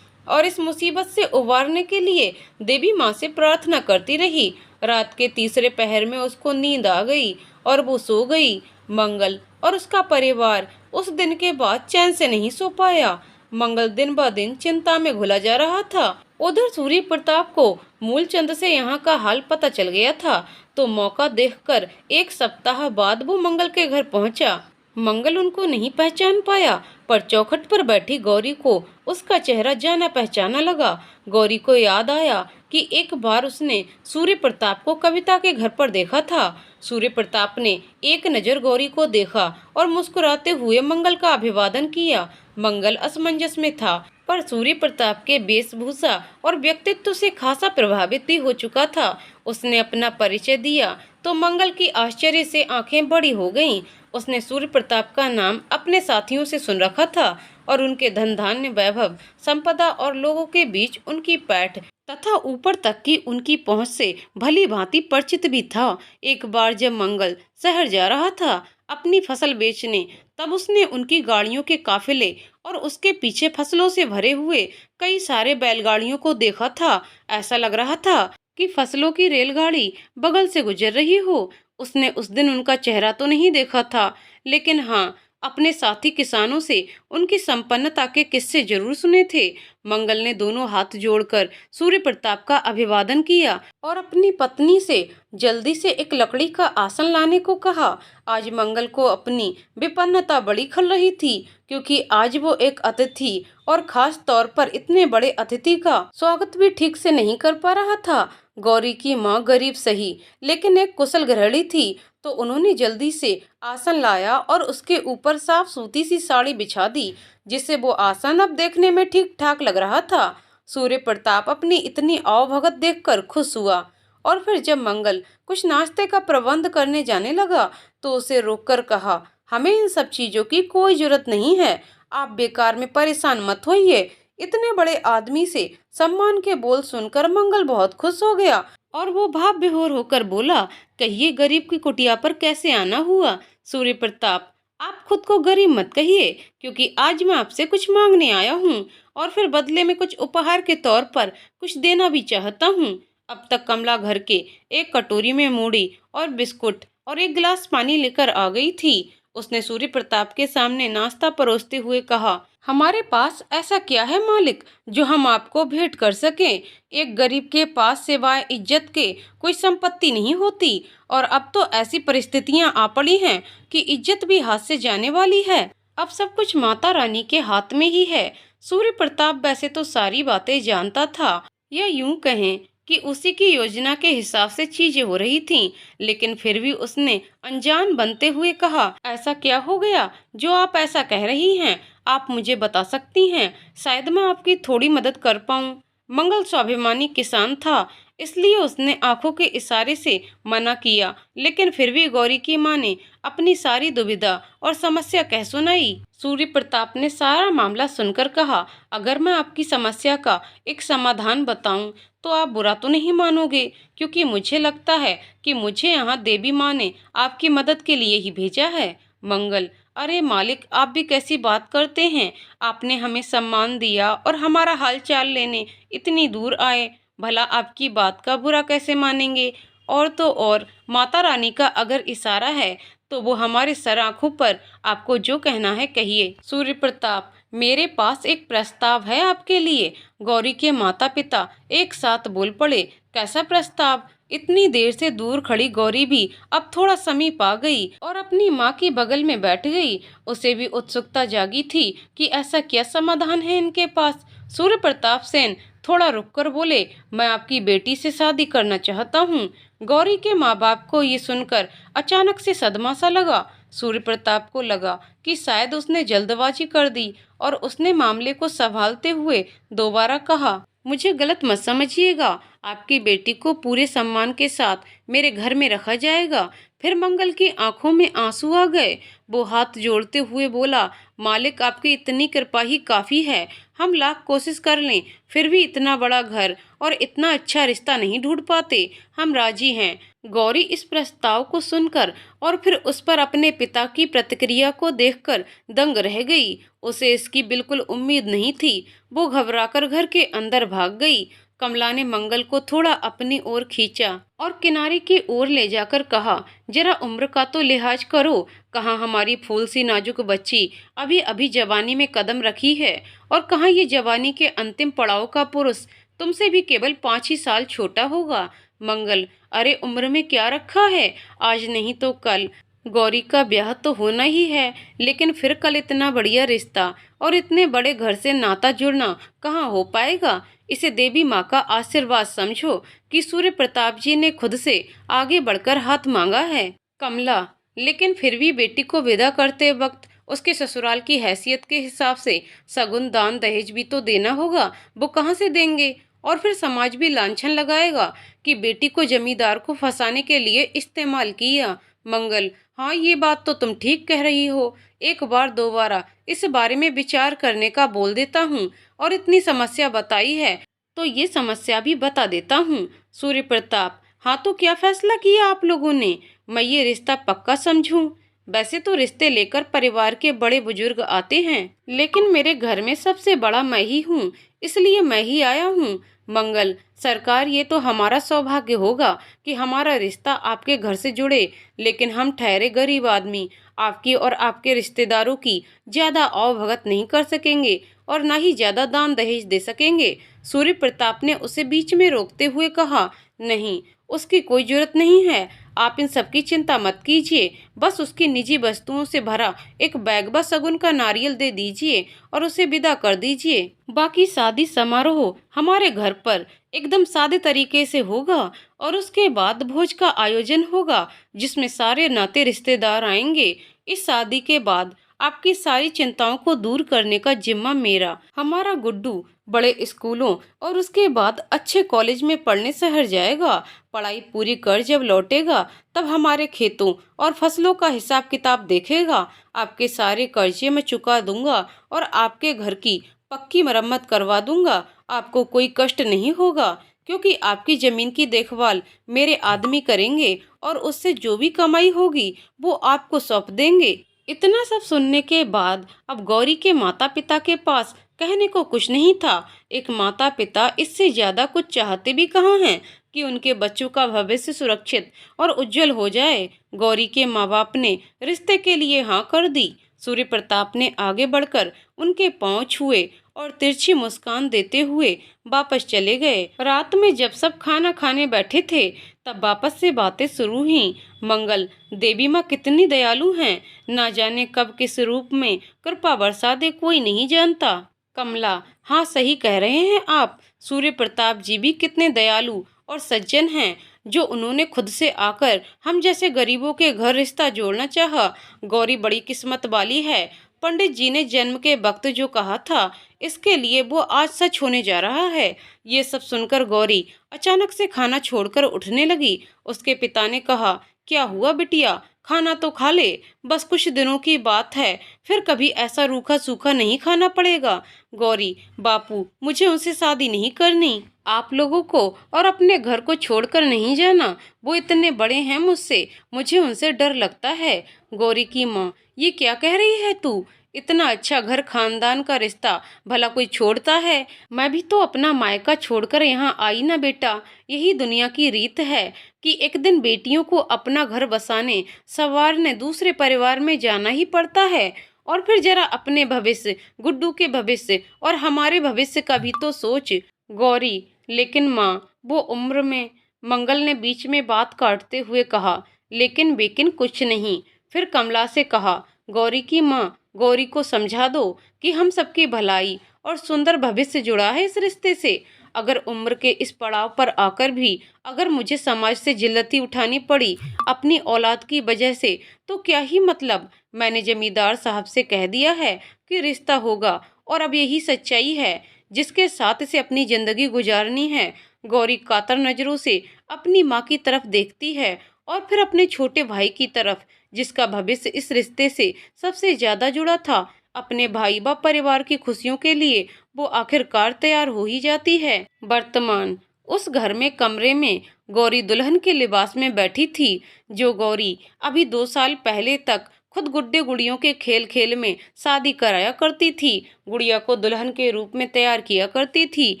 और इस मुसीबत से उबारने के लिए देवी माँ से प्रार्थना करती रही। रात के तीसरे पहर में उसको नींद आ गई और वो सो गई। मंगल और उसका परिवार उस दिन के बाद चैन से नहीं सो पाया। मंगल दिन ब दिन चिंता में घुला जा रहा था। उधर सूर्य प्रताप को मूलचंद से यहाँ का हाल पता चल गया था, तो मौका देखकर एक सप्ताह बाद वो मंगल के घर पहुंचा। मंगल उनको नहीं पहचान पाया, पर चौखट पर बैठी गौरी को उसका चेहरा जाना पहचाना लगा। गौरी को याद आया कि एक बार उसने सूर्य प्रताप को कविता के घर पर देखा था। सूर्य प्रताप ने एक नज़र गौरी को देखा और मुस्कुराते हुए मंगल का अभिवादन किया। मंगल असमंजस में था, पर सूर्य प्रताप के वेशभूषा और व्यक्तित्व से खासा प्रभावित भी हो चुका था। उसने अपना परिचय दिया तो मंगल की आश्चर्य से आंखें बड़ी हो गईं। उसने सूर्य प्रताप का नाम अपने साथियों से सुन रखा था और उनके धन धान्य, वैभव, संपदा और लोगों के बीच उनकी पैठ तथा ऊपर तक की उनकी पहुंच से भली भांति परिचित भी था। एक बार जब मंगल शहर जा रहा था अपनी फसल बेचने, तब उसने उनकी गाड़ियों के काफिले और उसके पीछे फसलों से भरे हुए कई सारे बैलगाड़ियों को देखा था। ऐसा लग रहा था कि फसलों की रेलगाड़ी बगल से गुजर रही हो। उसने उस दिन उनका चेहरा तो नहीं देखा था, लेकिन हाँ, अपने साथी किसानों से उनकी संपन्नता के किस्से जरूर सुने थे। मंगल ने दोनों हाथ जोड़कर सूर्य प्रताप का अभिवादन किया और अपनी पत्नी से जल्दी से एक लकड़ी का आसन लाने को कहा। आज मंगल को अपनी विपन्नता बड़ी खल रही थी, क्योंकि आज वो एक अतिथि और खास तौर पर इतने बड़े अतिथि का स्वागत भी ठीक से नहीं कर पा रहा था। गौरी की माँ गरीब सही, लेकिन एक कुशल गृहिणी थी, तो उन्होंने जल्दी से आसन लाया और उसके ऊपर साफ सूती सी साड़ी बिछा दी, जिससे वो आसन अब देखने में ठीक ठाक लग रहा था। सूर्य प्रताप अपनी इतनी आवभगत देखकर खुश हुआ, और फिर जब मंगल कुछ नाश्ते का प्रबंध करने जाने लगा तो उसे रोककर कहा, हमें इन सब चीजों की कोई जरूरत नहीं है, आप बेकार में परेशान मत होइए। इतने बड़े आदमी से सम्मान के बोल सुनकर मंगल बहुत खुश हो गया और वो भाव विभोर होकर बोला, कहिए गरीब की कुटिया पर कैसे आना हुआ? सूर्य प्रताप, आप खुद को गरीब मत कहिए, क्योंकि आज मैं आपसे कुछ मांगने आया हूँ और फिर बदले में कुछ उपहार के तौर पर कुछ देना भी चाहता हूँ। अब तक कमला घर के एक कटोरी में मूढ़ी और बिस्कुट और एक गिलास पानी लेकर आ गई थी। उसने सूर्य प्रताप के सामने नाश्ता परोसते हुए कहा, हमारे पास ऐसा क्या है मालिक जो हम आपको भेंट कर सकें? एक गरीब के पास सिवाय इज्जत के कोई संपत्ति नहीं होती, और अब तो ऐसी परिस्थितियां आ पड़ी हैं कि इज्जत भी हाथ से जाने वाली है। अब सब कुछ माता रानी के हाथ में ही है। सूर्य प्रताप वैसे तो सारी बातें जानता था, या यूं कहें कि उसी की योजना के हिसाब से चीजें हो रही थीं, लेकिन फिर भी उसने अनजान बनते हुए कहा, ऐसा क्या हो गया जो आप ऐसा कह रही हैं? आप मुझे बता सकती हैं, शायद मैं आपकी थोड़ी मदद कर पाऊं। मंगल स्वाभिमानी किसान था, इसलिए उसने आंखों के इशारे से मना किया, लेकिन फिर भी गौरी की माँ ने अपनी सारी दुविधा और समस्या कह सुनाई। सूर्य प्रताप ने सारा मामला सुनकर कहा, अगर मैं आपकी समस्या का एक समाधान बताऊं तो आप बुरा तो नहीं मानोगे, क्योंकि मुझे लगता है कि मुझे यहाँ देवी माँ ने आपकी मदद के लिए ही भेजा है। मंगल, अरे मालिक, आप भी कैसी बात करते हैं? आपने हमें सम्मान दिया और हमारा हाल चाल लेने इतनी दूर आए, भला आपकी बात का बुरा कैसे मानेंगे? और तो और माता रानी का अगर इशारा है तो वो हमारे सर आंखों पर, आपको जो कहना है कहिए। सूर्य प्रताप, मेरे पास एक प्रस्ताव है आपके लिए। गौरी के माता पिता एक साथ बोल पड़े, कैसा प्रस्ताव? इतनी देर से दूर खड़ी गौरी भी अब थोड़ा समीप आ गई और अपनी माँ की बगल में बैठ गई। उसे भी उत्सुकता जागी थी कि ऐसा क्या समाधान है इनके पास। सूर्य प्रताप सेन थोड़ा रुककर बोले, मैं आपकी बेटी से शादी करना चाहता हूँ। गौरी के माँ बाप को ये सुनकर अचानक से सदमा सा लगा। सूर्य प्रताप को लगा कि शायद उसने जल्दबाजी कर दी, और उसने मामले को संभालते हुए दोबारा कहा, मुझे गलत मत समझिएगा, आपकी बेटी को पूरे सम्मान के साथ मेरे घर में रखा जाएगा। फिर मंगल की आंखों में आंसू आ गए। वो हाथ जोड़ते हुए बोला, मालिक, आपकी इतनी कृपा ही काफी है। हम लाख कोशिश कर लें फिर भी इतना बड़ा घर और इतना अच्छा रिश्ता नहीं ढूंढ पाते। हम राजी हैं। गौरी इस प्रस्ताव को सुनकर और फिर उस पर अपने पिता की प्रतिक्रिया को देखकर दंग रह गई। उसे इसकी बिल्कुल उम्मीद नहीं थी। वो घबराकर घर के अंदर भाग गई। कमला ने मंगल को थोड़ा अपनी ओर खींचा और किनारे की ओर ले जाकर कहा, जरा उम्र का तो लिहाज करो। कहाँ हमारी फूल सी नाजुक बच्ची अभी अभी जवानी में कदम रखी है, और कहाँ ये जवानी के अंतिम पड़ाव का पुरुष तुमसे भी केवल 5 ही साल छोटा होगा। मंगल, अरे उम्र में क्या रखा है, आज नहीं तो कल गौरी का ब्याह तो होना ही है, लेकिन फिर कल इतना बढ़िया रिश्ता और इतने बड़े घर से नाता जुड़ना कहाँ हो पाएगा। इसे देवी माँ का आशीर्वाद समझो कि सूर्य प्रताप जी ने खुद से आगे बढ़कर हाथ मांगा है। कमला, लेकिन फिर भी बेटी को विदा करते वक्त उसके ससुराल की हैसियत के हिसाब से सगुन दान दहेज भी तो देना होगा। वो कहाँ से देंगे? और फिर समाज भी लांछन लगाएगा कि बेटी को जमींदार को फंसाने के लिए इस्तेमाल किया। मंगल, हाँ, ये बात तो तुम ठीक कह रही हो। एक बार दोबारा इस बारे में विचार करने का बोल देता हूँ, और इतनी समस्या बताई है तो ये समस्या भी बता देता हूँ। सूर्य प्रताप: हाँ, तो क्या फैसला किया आप लोगों ने? मैं ये रिश्ता पक्का समझूं? वैसे तो रिश्ते लेकर परिवार के बड़े बुजुर्ग आते हैं, लेकिन मेरे घर में सबसे बड़ा मैं ही हूँ, इसलिए मैं ही आया हूँ। मंगल: सरकार, ये तो हमारा सौभाग्य होगा कि हमारा रिश्ता आपके घर से जुड़े, लेकिन हम ठहरे गरीब आदमी आपकी और आपके रिश्तेदारों की ज्यादा आवभगत नहीं कर सकेंगे और न ही ज्यादा दान दहेज दे सकेंगे। सूर्य प्रताप ने उसे बीच में रोकते हुए कहा: नहीं, उसकी कोई जरूरत नहीं है। आप इन सब की चिंता मत कीजिए। बस उसकी निजी वस्तुओं से भरा एक बैग व शगुन का नारियल दे दीजिए और उसे विदा कर दीजिए। बाकी शादी समारोह हमारे घर पर एकदम सादे तरीके से होगा और उसके बाद भोज का आयोजन होगा जिसमें सारे नाते रिश्तेदार आएंगे। इस शादी के बाद आपकी सारी चिंताओं को दूर करने का जिम्मा मेरा। हमारा गुड्डू बड़े स्कूलों और उसके बाद अच्छे कॉलेज में पढ़ने शहर जाएगा। पढ़ाई पूरी कर जब लौटेगा तब हमारे खेतों और फसलों का हिसाब किताब देखेगा। आपके सारे कर्जे मैं चुका दूंगा और आपके घर की पक्की मरम्मत करवा दूंगा। आपको कोई कष्ट नहीं होगा क्योंकि आपकी जमीन की देखभाल मेरे आदमी करेंगे और उससे जो भी कमाई होगी वो आपको सौंप देंगे। इतना सब सुनने के बाद अब गौरी के माता पिता के पास कहने को कुछ नहीं था। एक माता पिता इससे ज्यादा कुछ चाहते भी कहाँ हैं कि उनके बच्चों का भविष्य सुरक्षित और उज्जवल हो जाए। गौरी के माँ बाप ने रिश्ते के लिए हाँ कर दी। सूर्य प्रताप ने आगे बढ़कर उनके पांव छुए और तिरछी मुस्कान देते हुए वापस चले गए। रात में जब सब खाना खाने बैठे थे तब वापस से बातें शुरू हुई। मंगल: देवी माँ कितनी दयालु हैं, ना जाने कब किस रूप में कृपा बरसा दे कोई नहीं जानता। कमला: हाँ, सही कह रहे हैं आप। सूर्य प्रताप जी भी कितने दयालु और सज्जन हैं जो उन्होंने खुद से आकर हम जैसे गरीबों के घर रिश्ता जोड़ना चाहा। गौरी बड़ी किस्मत वाली है। पंडित जी ने जन्म के वक्त जो कहा था इसके लिए वो आज सच होने जा रहा है। ये सब सुनकर गौरी अचानक से खाना छोड़कर उठने लगी। उसके पिता ने कहा: क्या हुआ बिटिया, खाना तो खा ले, बस कुछ दिनों की बात है, फिर कभी ऐसा रूखा सूखा नहीं खाना पड़ेगा। गौरी: बापू, मुझे उनसे शादी नहीं करनी। आप लोगों को और अपने घर को छोड़कर नहीं जाना। वो इतने बड़े हैं मुझसे, मुझे उनसे डर लगता है। गौरी की माँ: ये क्या कह रही है तू? इतना अच्छा घर खानदान का रिश्ता भला कोई छोड़ता है? मैं भी तो अपना मायका छोड़कर यहाँ आई ना बेटा। यही दुनिया की रीत है कि एक दिन बेटियों को अपना घर बसाने संवारने दूसरे परिवार में जाना ही पड़ता है। और फिर जरा अपने भविष्य, गुड्डू के भविष्य और हमारे भविष्य का भी तो सोच। गौरी: लेकिन माँ, वो उम्र में। मंगल ने बीच में बात काटते हुए कहा। लेकिन बेकिन कुछ नहीं। फिर कमला से कहा: गौरी की माँ, गौरी को समझा दो कि हम सबकी भलाई और सुंदर भविष्य जुड़ा है इस रिश्ते से। अगर उम्र के इस पड़ाव पर आकर भी अगर मुझे समाज से जिल्लती उठानी पड़ी अपनी औलाद की वजह से तो क्या ही मतलब। मैंने जमींदार साहब से कह दिया है कि रिश्ता होगा और अब यही सच्चाई है जिसके साथ इसे अपनी जिंदगी गुजारनी है। गौरी कातर नजरों से अपनी माँ की तरफ देखती है और फिर अपने छोटे भाई की तरफ जिसका भविष्य इस रिश्ते से सबसे ज्यादा जुड़ा था। अपने भाई व परिवार की खुशियों के लिए वो आखिरकार तैयार हो ही जाती है। वर्तमान उस घर में कमरे में गौरी दुल्हन के लिबास में बैठी थी। जो गौरी अभी 2 साल पहले तक खुद गुड्डे गुड़ियों के खेल खेल में शादी कराया करती थी, गुड़िया को दुल्हन के रूप में तैयार किया करती थी,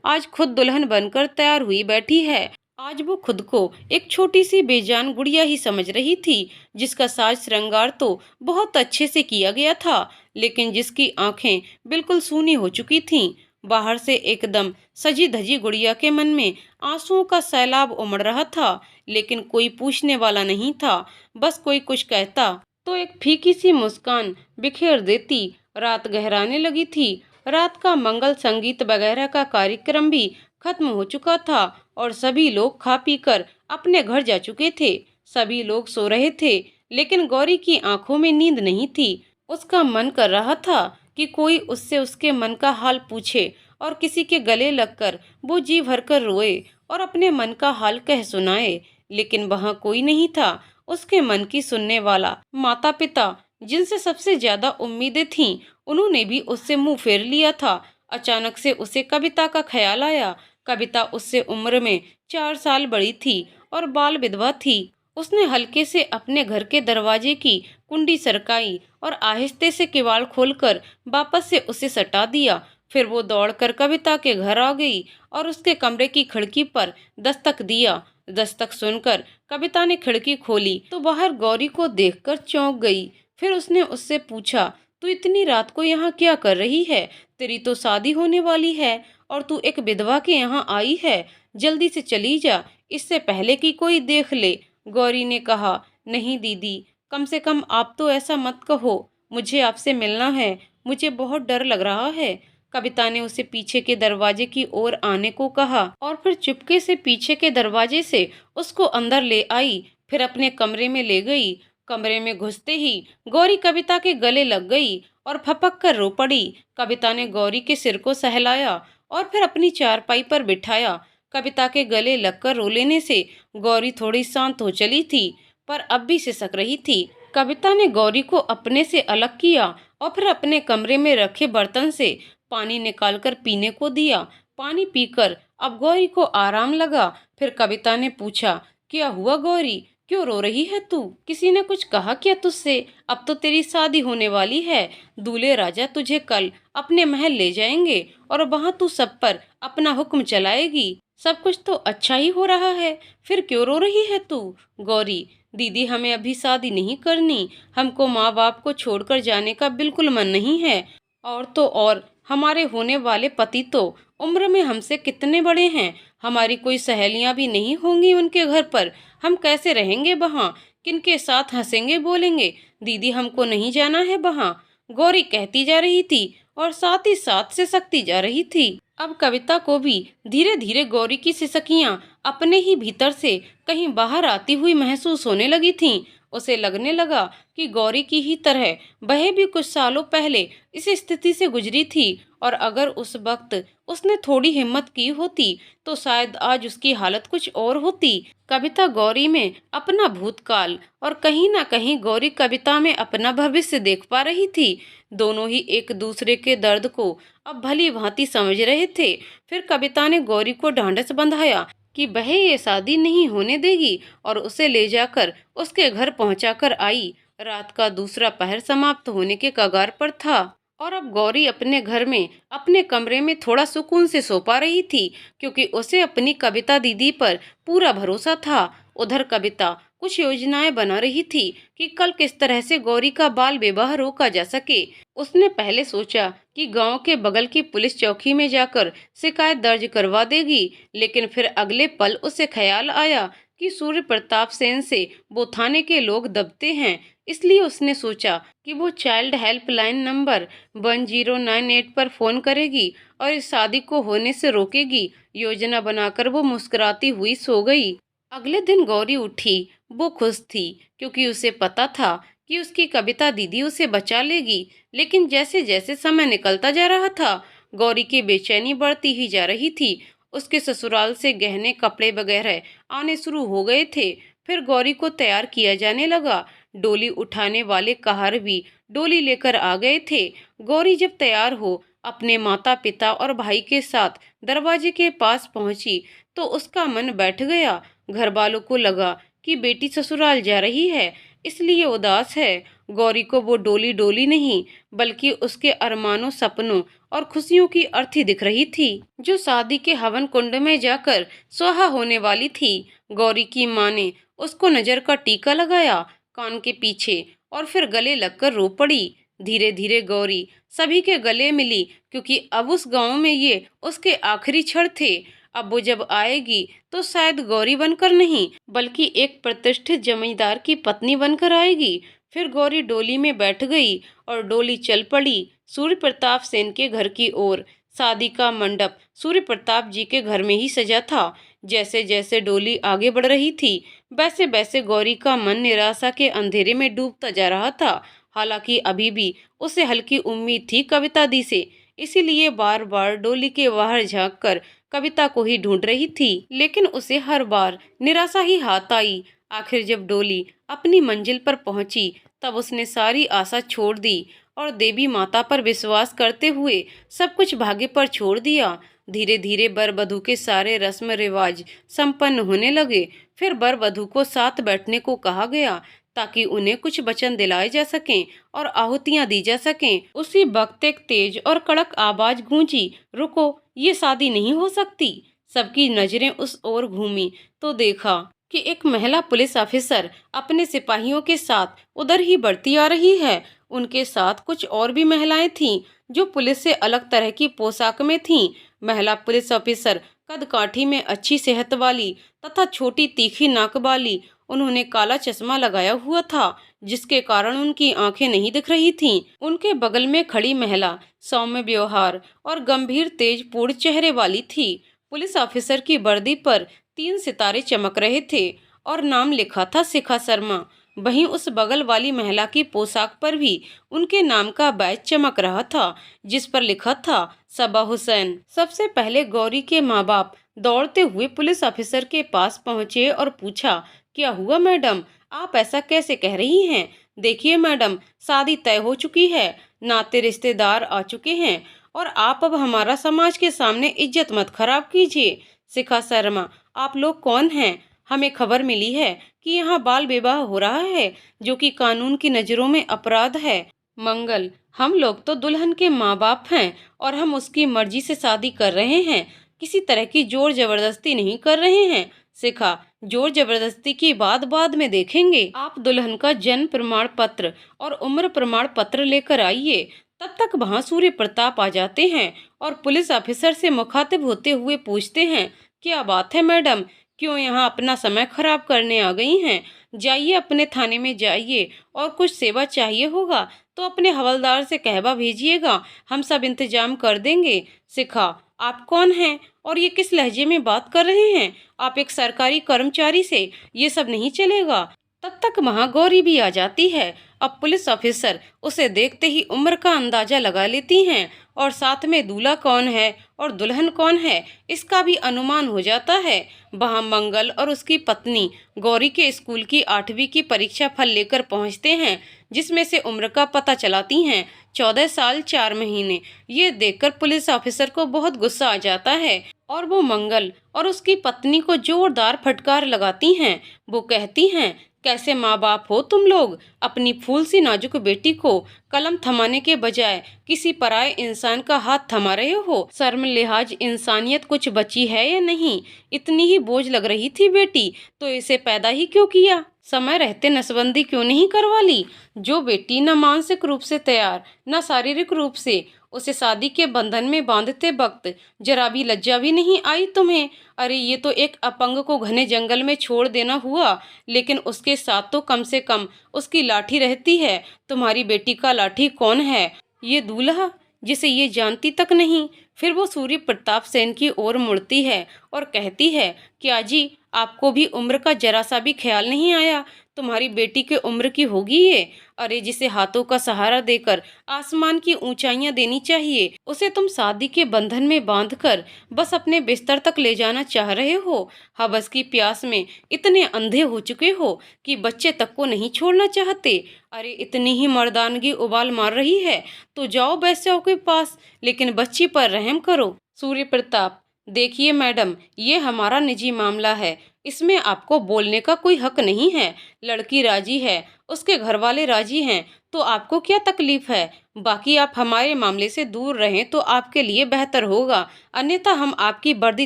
आज खुद दुल्हन बनकर तैयार हुई बैठी है। आज वो खुद को एक छोटी सी बेजान गुड़िया ही समझ रही थी जिसका साज श्रृंगार तो बहुत अच्छे से किया गया था लेकिन जिसकी आंखें बिल्कुल सूनी हो चुकी थीं। बाहर से एकदम सजी धजी गुड़िया के मन में आंसुओं का सैलाब उमड़ रहा था लेकिन कोई पूछने वाला नहीं था। बस कोई कुछ कहता तो एक फीकी सी मुस्कान बिखेर देती। रात गहराने लगी थी। रात का मंगल संगीत वगैरह का कार्यक्रम भी खत्म हो चुका था और सभी लोग खा पी कर अपने घर जा चुके थे। सभी लोग सो रहे थे लेकिन गौरी की आंखों में नींद नहीं थी। उसका मन कर रहा था कि कोई उससे उसके मन का हाल पूछे और किसी के गले लगकर वो जी भरकर रोए और अपने मन का हाल कह सुनाए, लेकिन वहाँ कोई नहीं था उसके मन की सुनने वाला। माता पिता जिनसे सबसे ज्यादा उम्मीदें थीं, उन्होंने भी उससे मुंह फेर लिया था। अचानक से उसे कविता का ख्याल आया। कविता उससे उम्र में 4 साल बड़ी थी और बाल विधवा थी। उसने हल्के से अपने घर के दरवाजे की कुंडी सरकाई और आहिस्ते से किवाड़ खोलकर वापस से उसे सटा दिया। फिर वो दौड़कर कविता के घर आ गई और उसके कमरे की खिड़की पर दस्तक दिया। दस्तक सुनकर कविता ने खिड़की खोली तो बाहर गौरी को देखकर चौंक गई। फिर उसने उससे पूछा, तू इतनी रात को यहाँ क्या कर रही है? तेरी तो शादी होने वाली है और तू एक विधवा के यहाँ आई है। जल्दी से चली जा, इससे पहले कि कोई देख ले। गौरी ने कहा, नहीं दीदी, कम से कम आप तो ऐसा मत कहो। मुझे आपसे मिलना है, मुझे बहुत डर लग रहा है। कविता ने उसे पीछे के दरवाजे की ओर आने को कहा और फिर चुपके से पीछे के दरवाजे से उसको अंदर ले आई। फिर अपने कमरे में ले गई। कमरे में घुसते ही गौरी कविता के गले लग गई और फपक कर रो पड़ी। कविता ने गौरी के सिर को सहलाया और फिर अपनी चारपाई पर बिठाया। कविता के गले लगकर रो लेने से गौरी थोड़ी शांत हो चली थी, पर अब भी सिसक रही थी। कविता ने गौरी को अपने से अलग किया और फिर अपने कमरे में रखे बर्तन से पानी निकालकर पीने को दिया। पानी पीकर अब गौरी को आराम लगा। फिर कविता ने पूछा, क्या हुआ गौरी, क्यों रो रही है तू? किसी ने कुछ कहा क्या तुझसे? अब तो तेरी शादी होने वाली है। दूल्हे राजा तुझे कल अपने महल ले जाएंगे और वहां तू सब पर अपना हुक्म चलाएगी। सब कुछ तो अच्छा ही हो रहा है, फिर क्यों रो रही है तू? गौरी, दीदी, हमें अभी शादी नहीं करनी। हमको माँ बाप को छोड़कर जाने का बिल्कुल मन नहीं है। और तो और हमारे होने वाले पति तो उम्र में हमसे कितने बड़े हैं। हमारी कोई सहेलियां भी नहीं होंगी उनके घर पर। हम कैसे रहेंगे वहाँ? किनके साथ हंसेंगे बोलेंगे? दीदी, हमको नहीं जाना है वहाँ। गौरी कहती जा रही थी और साथ ही साथ सिसकती जा रही थी। अब कविता को भी धीरे धीरे गौरी की सिसकियां अपने ही भीतर से कहीं बाहर आती हुई महसूस होने लगी थीं। उसे लगने लगा कि गौरी की ही तरह वह भी कुछ सालों पहले इस स्थिति से गुजरी थी और अगर उस वक्त उसने थोड़ी हिम्मत की होती तो शायद आज उसकी हालत कुछ और होती। कविता गौरी में अपना भूतकाल और कहीं ना कहीं गौरी कविता में अपना भविष्य देख पा रही थी। दोनों ही एक दूसरे के दर्द को अब भली भांति समझ रहे थे। फिर कविता ने गौरी को ढांढस बंधाया कि वह ये शादी नहीं होने देगी और उसे ले जाकर उसके घर पहुंचाकर आई। रात का दूसरा पहर समाप्त होने के कगार पर था और अब गौरी अपने घर में अपने कमरे में थोड़ा सुकून से सो पा रही थी, क्योंकि उसे अपनी कविता दीदी पर पूरा भरोसा था। उधर कविता कुछ योजनाएं बना रही थी कि कल किस तरह से गौरी का बाल विवाह रोका जा सके। उसने पहले सोचा कि गांव के बगल की पुलिस चौकी में जाकर शिकायत दर्ज करवा देगी, लेकिन फिर अगले पल उसे ख्याल आया कि सूर्य प्रताप सेन से वो थाने के लोग दबते हैं। इसलिए उसने सोचा कि वो चाइल्ड हेल्पलाइन नंबर 1098 पर फोन करेगी और इस शादी को होने से रोकेगी। योजना बनाकर वो मुस्कुराती हुई सो गई। अगले दिन गौरी उठी। वो खुश थी क्योंकि उसे पता था कि उसकी कविता दीदी उसे बचा लेगी। लेकिन जैसे जैसे समय निकलता जा रहा था, गौरी की बेचैनी बढ़ती ही जा रही थी। उसके ससुराल से गहने कपड़े वगैरह आने शुरू हो गए थे। फिर गौरी को तैयार किया जाने लगा। डोली उठाने वाले कहार भी डोली लेकर आ गए थे। गौरी जब तैयार हो अपने माता पिता और भाई के साथ दरवाजे के पास पहुंची तो उसका मन बैठ गया। घर वालों को लगा कि बेटी ससुराल जा रही है, इसलिए उदास है। गौरी को वो डोली डोली नहीं बल्कि उसके अरमानों, सपनों और खुशियों की अर्थी दिख रही थी, जो शादी के हवन कुंड में जाकर स्वाहा होने वाली थी। गौरी की माँ ने उसको नजर का टीका लगाया कान के पीछे और फिर गले लगकर रो पड़ी। धीरे धीरे गौरी सभी के गले मिली, क्योंकि अब उस गांव में ये उसके आखिरी क्षण थे। अब वो जब आएगी तो शायद गौरी बनकर नहीं बल्कि एक प्रतिष्ठित जमींदार की पत्नी बनकर आएगी। फिर गौरी डोली में बैठ गई और डोली चल पड़ी सूर्य प्रताप सेन के घर की ओर। शादी का मंडप सूर्य प्रताप जी के घर में ही सजा था। जैसे जैसे डोली आगे बढ़ रही थी वैसे वैसे गौरी का मन निराशा के अंधेरे में डूबता जा रहा था। हालांकि अभी भी उसे हल्की उम्मीद थी कविता दी से, इसीलिए बार बार डोली के बाहर झांक कर कविता को ही ढूंढ रही थी, लेकिन उसे हर बार निराशा ही हाथ आई। आखिर जब डोली अपनी मंजिल पर पहुंची तब उसने सारी आशा छोड़ दी और देवी माता पर विश्वास करते हुए सब कुछ भाग्य पर छोड़ दिया। धीरे धीरे वर वधू के सारे रस्म रिवाज संपन्न होने लगे। फिर वर वधू को साथ बैठने को कहा गया ताकि उन्हें कुछ वचन दिलाए जा सकें और आहुतियां दी जा सकें। उसी वक्त एक तेज और कड़क आवाज गूंजी, रुको, ये शादी नहीं हो सकती। सबकी नजरें उस ओर घूमी तो देखा कि एक महिला पुलिस ऑफिसर अपने सिपाहियों के साथ उधर ही बढ़ती आ रही है। उनके साथ कुछ और भी महिलाएं थीं जो पुलिस से अलग तरह की पोशाक में थीं। महिला पुलिस ऑफिसर कद काठी में अच्छी सेहत वाली तथा छोटी तीखी नाक वाली। उन्होंने काला चश्मा लगाया हुआ था जिसके कारण उनकी आंखें नहीं दिख रही थीं। उनके बगल में खड़ी महिला सौम्य व्यवहार और गंभीर तेजपूर्ण चेहरे वाली थी। पुलिस ऑफिसर की वर्दी पर 3 सितारे चमक रहे थे और नाम लिखा था शिखा शर्मा। वहीं उस बगल वाली महिला की पोशाक पर भी उनके नाम का बैज चमक रहा था जिस पर लिखा था सबा हुसैन। सबसे पहले गौरी के माँ बाप दौड़ते हुए पुलिस ऑफिसर के पास पहुंचे और पूछा, क्या हुआ मैडम, आप ऐसा कैसे कह रही हैं? देखिए मैडम, शादी तय हो चुकी है, नाते रिश्तेदार आ चुके हैं और आप अब हमारा समाज के सामने इज्जत मत खराब कीजिए। शिखा शर्मा, आप लोग कौन हैं? हमें खबर मिली है कि यहाँ बाल विवाह हो रहा है जो कि कानून की नज़रों में अपराध है। मंगल, हम लोग तो दुल्हन के माँ बाप हैं और हम उसकी मर्जी से शादी कर रहे हैं, किसी तरह की जोर जबरदस्ती नहीं कर रहे हैं। शिखा, जोर जबरदस्ती की बात बाद में देखेंगे। आप दुल्हन का जन्म प्रमाण पत्र और उम्र प्रमाण पत्र लेकर आइए। तब तक वहां सूर्य प्रताप आ जाते हैं और पुलिस ऑफिसर से मुखातिब होते हुए पूछते हैं, क्या बात है मैडम, क्यों यहाँ अपना समय खराब करने आ गई हैं? जाइए, अपने थाने में जाइए और कुछ सेवा चाहिए होगा तो अपने हवलदार से कहवा भेजिएगा, हम सब इंतजाम कर देंगे। शिखा, आप कौन हैं और ये किस लहजे में बात कर रहे हैं? आप एक सरकारी कर्मचारी से ये सब नहीं चलेगा। तब तक वहां गौरी भी आ जाती है। अब पुलिस ऑफिसर उसे देखते ही उम्र का अंदाजा लगा लेती हैं और साथ में दूल्हा कौन है और दुल्हन कौन है इसका भी अनुमान हो जाता है। वहां मंगल और उसकी पत्नी गौरी के स्कूल की 8वीं की परीक्षा फल लेकर पहुंचते हैं जिसमें से उम्र का पता चलाती हैं 14 साल 4 महीने। ये देखकर पुलिस ऑफिसर को बहुत गुस्सा आ जाता है और वो मंगल और उसकी पत्नी को जोरदार फटकार लगाती हैं। वो कहती हैं, कैसे माँ बाप हो तुम लोग? अपनी फूल सी नाजुक बेटी को कलम थमाने के बजाय किसी पराये इंसान का हाथ थमा रहे हो। शर्म लिहाज इंसानियत कुछ बची है या नहीं? इतनी ही बोझ लग रही थी बेटी तो इसे पैदा ही क्यों किया? समय रहते नसबंदी क्यों नहीं करवा ली? जो बेटी न मानसिक रूप से तैयार न शारीरिक रूप से, उसे शादी के बंधन में बांधते वक्त जरा भी लज्जा भी नहीं आई तुम्हें? अरे ये तो एक अपंग को घने जंगल में छोड़ देना हुआ, लेकिन उसके साथ तो कम से कम उसकी लाठी रहती है। तुम्हारी बेटी का लाठी कौन है? ये दूल्हा जिसे ये जानती तक नहीं। फिर वो सूर्य प्रताप सेन की ओर मुड़ती है और कहती है, क्या जी, आपको भी उम्र का जरा सा भी ख्याल नहीं आया? तुम्हारी बेटी के उम्र की होगी ये। अरे जिसे हाथों का सहारा देकर आसमान की ऊंचाइयां देनी चाहिए, उसे तुम शादी के बंधन में बांधकर बस अपने बिस्तर तक ले जाना चाह रहे हो। हवस की प्यास में इतने अंधे हो चुके हो कि बच्चे तक को नहीं छोड़ना चाहते। अरे इतनी ही मर्दानगी उबाल मार रही है तो जाओ वैश्याओं के पास, लेकिन बच्ची पर रहम करो। सूर्य प्रताप, देखिए मैडम, ये हमारा निजी मामला है, इसमें आपको बोलने का कोई हक नहीं है। लड़की राजी है, उसके घर वाले राजी हैं, तो आपको क्या तकलीफ है? बाकी आप हमारे मामले से दूर रहें तो आपके लिए बेहतर होगा, अन्यथा हम आपकी वर्दी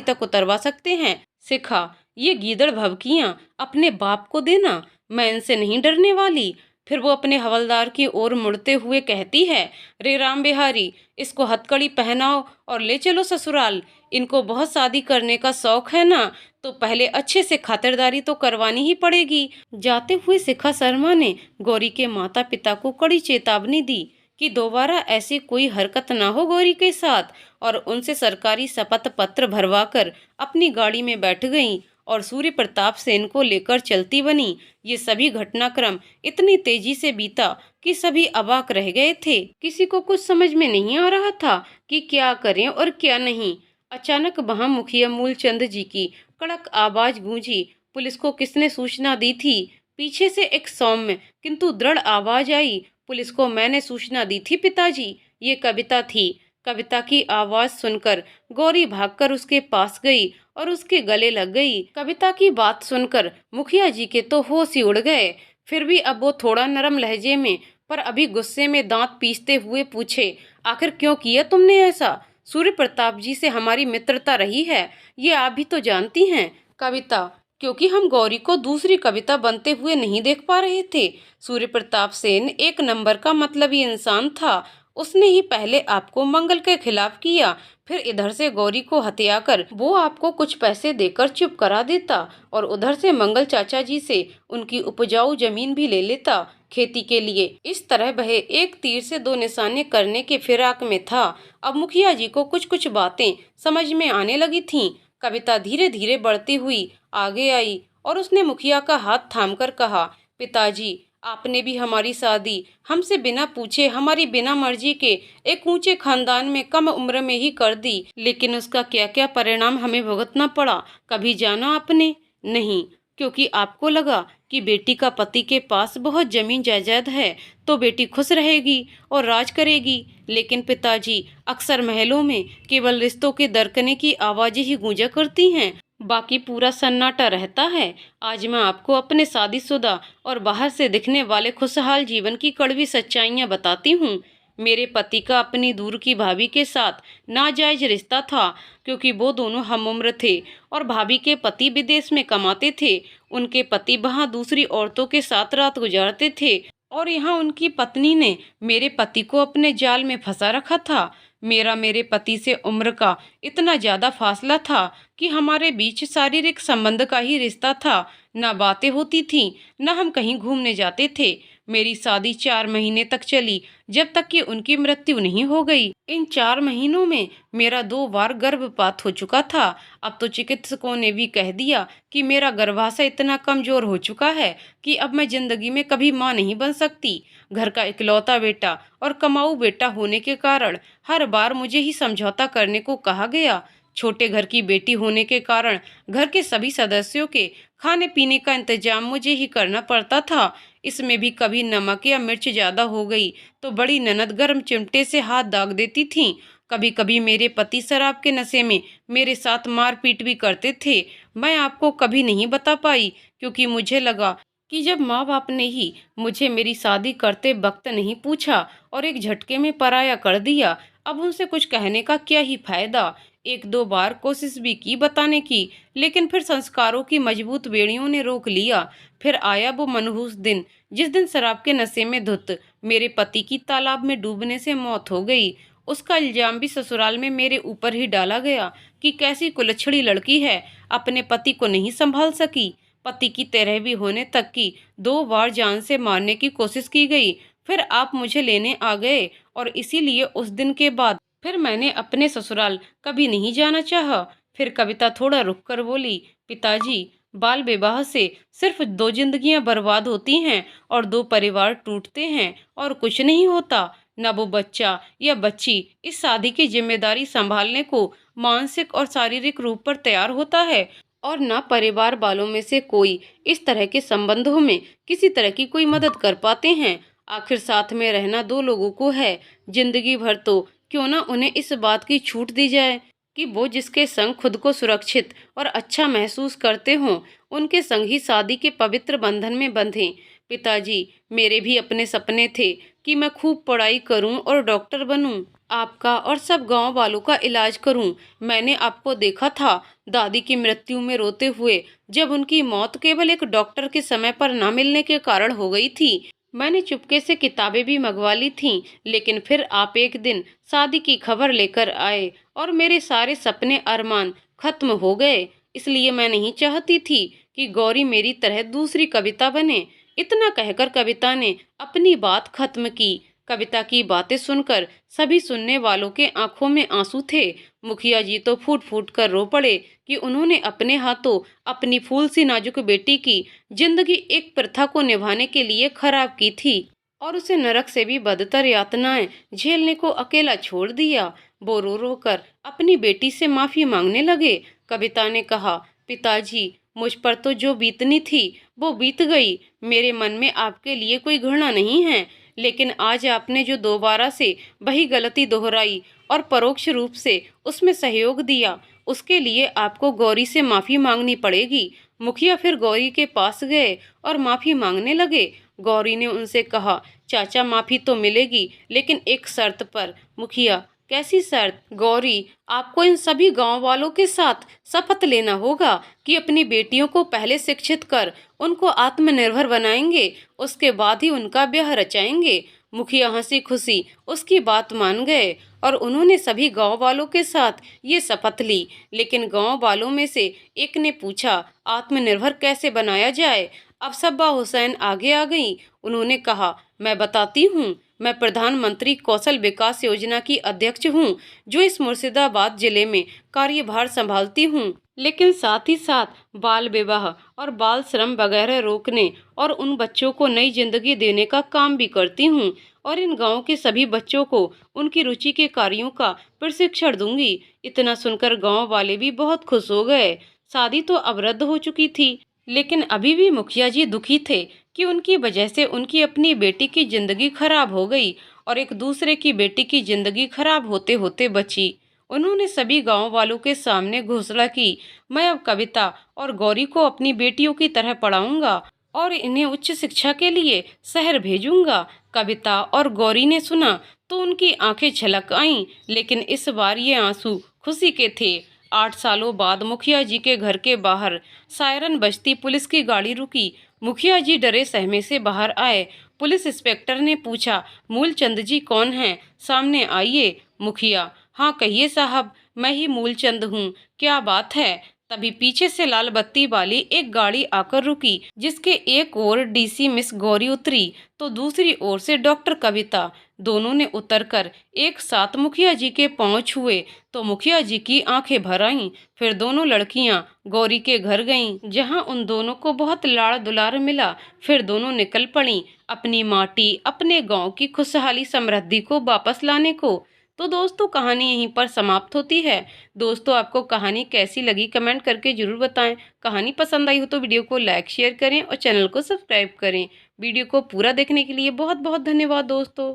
तक उतरवा सकते हैं। शिखा, ये गीदड़ भभकियां अपने बाप को देना, मैं इनसे नहीं डरने वाली। फिर वो अपने हवलदार की ओर मुड़ते हुए कहती है, रे राम बिहारी, इसको हथकड़ी पहनाओ और ले चलो ससुराल। इनको बहुत शादी करने का शौक है ना, तो पहले अच्छे से खातिरदारी तो करवानी ही पड़ेगी। जाते हुए शिखा शर्मा ने गौरी के माता पिता को कड़ी चेतावनी दी कि दोबारा ऐसी कोई हरकत ना हो गौरी के साथ, और उनसे सरकारी शपथ पत्र भरवाकर अपनी गाड़ी में बैठ गईं और सूर्य प्रताप सेन को लेकर चलती बनी। ये सभी घटनाक्रम इतनी तेजी से बीता कि सभी अवाक रह गए थे। किसी को कुछ समझ में नहीं आ रहा था कि क्या करें और क्या नहीं। अचानक वहां मुखिया मूलचंद जी की कड़क आवाज गूंजी। पुलिस को किसने सूचना दी थी? पीछे से एक सौम्य किंतु दृढ़ आवाज आई, पुलिस को मैंने सूचना दी थी पिताजी। ये कविता थी। कविता की आवाज सुनकर गौरी भागकर उसके पास गई और उसके गले लग गई। कविता की बात सुनकर मुखिया जी के तो होश ही उड़ गए। फिर भी अब वो थोड़ा नरम लहजे में पर अभी गुस्से में दांत पीसते हुए पूछे, आखिर क्यों किया तुमने ऐसा? सूर्य प्रताप जी से हमारी मित्रता रही है, ये आप भी तो जानती हैं। कविता, क्योंकि हम गौरी को दूसरी कविता बनते हुए नहीं देख पा रहे थे। सूर्य प्रताप सेन एक नंबर का मतलबी इंसान था। उसने ही पहले आपको मंगल के खिलाफ किया, फिर इधर से गौरी को हथियाकर वो आपको कुछ पैसे देकर चुप करा देता और उधर से मंगल चाचा जी से उनकी उपजाऊ जमीन भी ले लेता खेती के लिए। इस तरह वह एक तीर से दो निशाने करने के फिराक में था। अब मुखिया जी को कुछ कुछ बातें समझ में आने लगी थीं। कविता धीरे धीरे बढ़ती हुई आगे आई और उसने मुखिया का हाथ थामकर कहा, पिताजी, आपने भी हमारी शादी हमसे बिना पूछे, हमारी बिना मर्जी के एक ऊंचे खानदान में कम उम्र में ही कर दी, लेकिन उसका क्या क्या परिणाम हमें भुगतना पड़ा, कभी जाना आपने? नहीं, क्योंकि आपको लगा कि बेटी का पति के पास बहुत जमीन जायदाद है तो बेटी खुश रहेगी और राज करेगी। लेकिन पिताजी, अक्सर महलों में केवल रिश्तों के दरकने की आवाजें ही गूंजा करती हैं, बाकी पूरा सन्नाटा रहता है। आज मैं आपको अपने शादीशुदा और बाहर से दिखने वाले खुशहाल जीवन की कड़वी सच्चाइयां बताती हूँ। मेरे पति का अपनी दूर की भाभी के साथ नाजायज रिश्ता था, क्योंकि वो दोनों हम उम्र थे और भाभी के पति विदेश में कमाते थे। उनके पति वहाँ दूसरी औरतों के साथ रात गुजारते थे और यहाँ उनकी पत्नी ने मेरे पति को अपने जाल में फंसा रखा था। मेरे पति से उम्र का इतना ज्यादा फासला था कि हमारे बीच शारीरिक संबंध का ही रिश्ता था। न बातें होती थीं, न हम कहीं घूमने जाते थे। मेरी शादी 4 महीने तक चली, जब तक कि उनकी मृत्यु नहीं हो गई। इन 4 महीनों में मेरा 2 बार गर्भपात हो चुका था। अब तो चिकित्सकों ने भी कह दिया कि मेरा गर्भाशय इतना कमजोर हो चुका है कि अब मैं जिंदगी में कभी मां नहीं बन सकती। घर का इकलौता बेटा और कमाऊ बेटा होने के कारण हर बार मुझे ही समझौता करने को कहा गया। छोटे घर की बेटी होने के कारण घर के सभी सदस्यों के खाने पीने का इंतजाम मुझे ही करना पड़ता था। इसमें भी कभी नमक या मिर्च ज्यादा हो गई तो बड़ी ननद गर्म चिमटे से हाथ दाग देती थीं। कभी कभी मेरे पति शराब के नशे में मेरे साथ मारपीट भी करते थे। मैं आपको कभी नहीं बता पाई, क्योंकि मुझे लगा कि जब माँ बाप ने ही मुझे मेरी शादी करते वक्त नहीं पूछा और एक झटके में पराया कर दिया, अब उनसे कुछ कहने का क्या ही फायदा। 1-2 बार कोशिश भी की बताने की, लेकिन फिर संस्कारों की मजबूत बेड़ियों ने रोक लिया। फिर आया वो मनहूस दिन, जिस दिन शराब के नशे में धुत मेरे पति की तालाब में डूबने से मौत हो गई। उसका इल्जाम भी ससुराल में मेरे ऊपर ही डाला गया कि कैसी कुलच्छड़ी लड़की है, अपने पति को नहीं संभाल सकी। पति की तरह भी होने तक की 2 बार जान से मारने की कोशिश की गई। फिर आप मुझे लेने आ गए और इसीलिए उस दिन के बाद फिर मैंने अपने ससुराल कभी नहीं जाना चाहा। फिर कविता थोड़ा रुक कर बोली, पिताजी, बाल विवाह से सिर्फ 2 जिंदगियां बर्बाद होती हैं और 2 परिवार टूटते हैं और कुछ नहीं होता। न वो बच्चा या बच्ची इस शादी की जिम्मेदारी संभालने को मानसिक और शारीरिक रूप पर तैयार होता है और न परिवार वालों में से कोई इस तरह के संबंधों में किसी तरह की कोई मदद कर पाते हैं। आखिर साथ में रहना 2 लोगों को है। जिंदगी भर तो क्यों ना उन्हें इस बात की छूट दी जाए कि वो जिसके संग खुद को सुरक्षित और अच्छा महसूस करते हों, उनके संग ही शादी के पवित्र बंधन में बंधें। पिताजी, मेरे भी अपने सपने थे कि मैं खूब पढ़ाई करूं और डॉक्टर बनूं, आपका और सब गांव वालों का इलाज करूं। मैंने आपको देखा था दादी की मृत्यु में रोते हुए, जब उनकी मौत केवल एक डॉक्टर के समय पर न मिलने के कारण हो गई थी। मैंने चुपके से किताबें भी मंगवा ली थीं, लेकिन फिर आप एक दिन शादी की खबर लेकर आए और मेरे सारे सपने अरमान खत्म हो गए। इसलिए मैं नहीं चाहती थी कि गौरी मेरी तरह दूसरी कविता बने। इतना कहकर कविता ने अपनी बात खत्म की। कविता की बातें सुनकर सभी सुनने वालों के आंखों में आंसू थे। मुखिया जी तो फूट फूट कर रो पड़े कि उन्होंने अपने हाथों अपनी फूल सी नाजुक बेटी की जिंदगी एक प्रथा को निभाने के लिए खराब की थी और उसे नरक से भी बदतर यातनाएं झेलने को अकेला छोड़ दिया। वो रो रो कर अपनी बेटी से माफी मांगने लगे। कविता ने कहा, पिताजी, मुझ पर तो जो बीतनी थी वो बीत गई। मेरे मन में आपके लिए कोई घृणा नहीं है। लेकिन आज आपने जो दोबारा से वही गलती दोहराई और परोक्ष रूप से उसमें सहयोग दिया, उसके लिए आपको गौरी से माफ़ी मांगनी पड़ेगी। मुखिया फिर गौरी के पास गए और माफ़ी मांगने लगे। गौरी ने उनसे कहा, चाचा माफ़ी तो मिलेगी, लेकिन एक शर्त पर। मुखिया, कैसी शर्त? गौरी, आपको इन सभी गांव वालों के साथ शपथ लेना होगा कि अपनी बेटियों को पहले शिक्षित कर उनको आत्मनिर्भर बनाएंगे, उसके बाद ही उनका ब्याह रचाएंगे। मुखिया हंसी खुशी उसकी बात मान गए और उन्होंने सभी गांव वालों के साथ ये शपथ ली। लेकिन गांव वालों में से एक ने पूछा, आत्मनिर्भर कैसे बनाया जाए? अब सब्बा हुसैन आगे आ गईं। उन्होंने कहा, मैं बताती हूँ। मैं प्रधानमंत्री कौशल विकास योजना की अध्यक्ष हूँ, जो इस मुर्शिदाबाद जिले में कार्यभार संभालती हूँ। लेकिन साथ ही साथ बाल विवाह और बाल श्रम वगैरह रोकने और उन बच्चों को नई जिंदगी देने का काम भी करती हूँ, और इन गांव के सभी बच्चों को उनकी रुचि के कार्यों का प्रशिक्षण दूंगी। इतना सुनकर गांव वाले भी बहुत खुश हो गए। शादी तो अब रद्द हो चुकी थी, लेकिन अभी भी मुखिया जी दुखी थे कि उनकी वजह से उनकी अपनी बेटी की जिंदगी खराब हो गई और एक दूसरे की बेटी की जिंदगी खराब होते होते बची। उन्होंने सभी गांव वालों के सामने घोषणा की, मैं अब कविता और गौरी को अपनी बेटियों की तरह पढ़ाऊंगा और इन्हें उच्च शिक्षा के लिए शहर भेजूंगा। कविता और गौरी ने सुना तो उनकी आंखें छलक आईं, लेकिन इस बार ये आंसू खुशी के थे। 8 सालों बाद मुखिया जी के घर के बाहर सायरन बजती पुलिस की गाड़ी रुकी। मुखिया जी डरे सहमे से बाहर आए। पुलिस इंस्पेक्टर ने पूछा, मूलचंद जी कौन हैं? सामने आइए। मुखिया, हाँ कहिए साहब, मैं ही मूलचंद हूँ, क्या बात है? तभी पीछे से लाल बत्ती वाली एक गाड़ी आकर रुकी, जिसके एक ओर डीसी मिस गौरी उतरी तो दूसरी ओर से डॉक्टर कविता। दोनों ने उतरकर एक साथ मुखिया जी के पांव छुए तो मुखिया जी की आंखें भर आईं। फिर दोनों लड़कियां गौरी के घर गईं, जहां उन दोनों को बहुत लाड़ दुलार मिला। फिर दोनों निकल पड़ी अपनी माटी, अपने गांव की खुशहाली समृद्धि को वापस लाने को। तो दोस्तों, कहानी यहीं पर समाप्त होती है। दोस्तों, आपको कहानी कैसी लगी कमेंट करके जरूर बताएं। कहानी पसंद आई हो तो वीडियो को लाइक शेयर करें और चैनल को सब्सक्राइब करें। वीडियो को पूरा देखने के लिए बहुत बहुत धन्यवाद दोस्तों।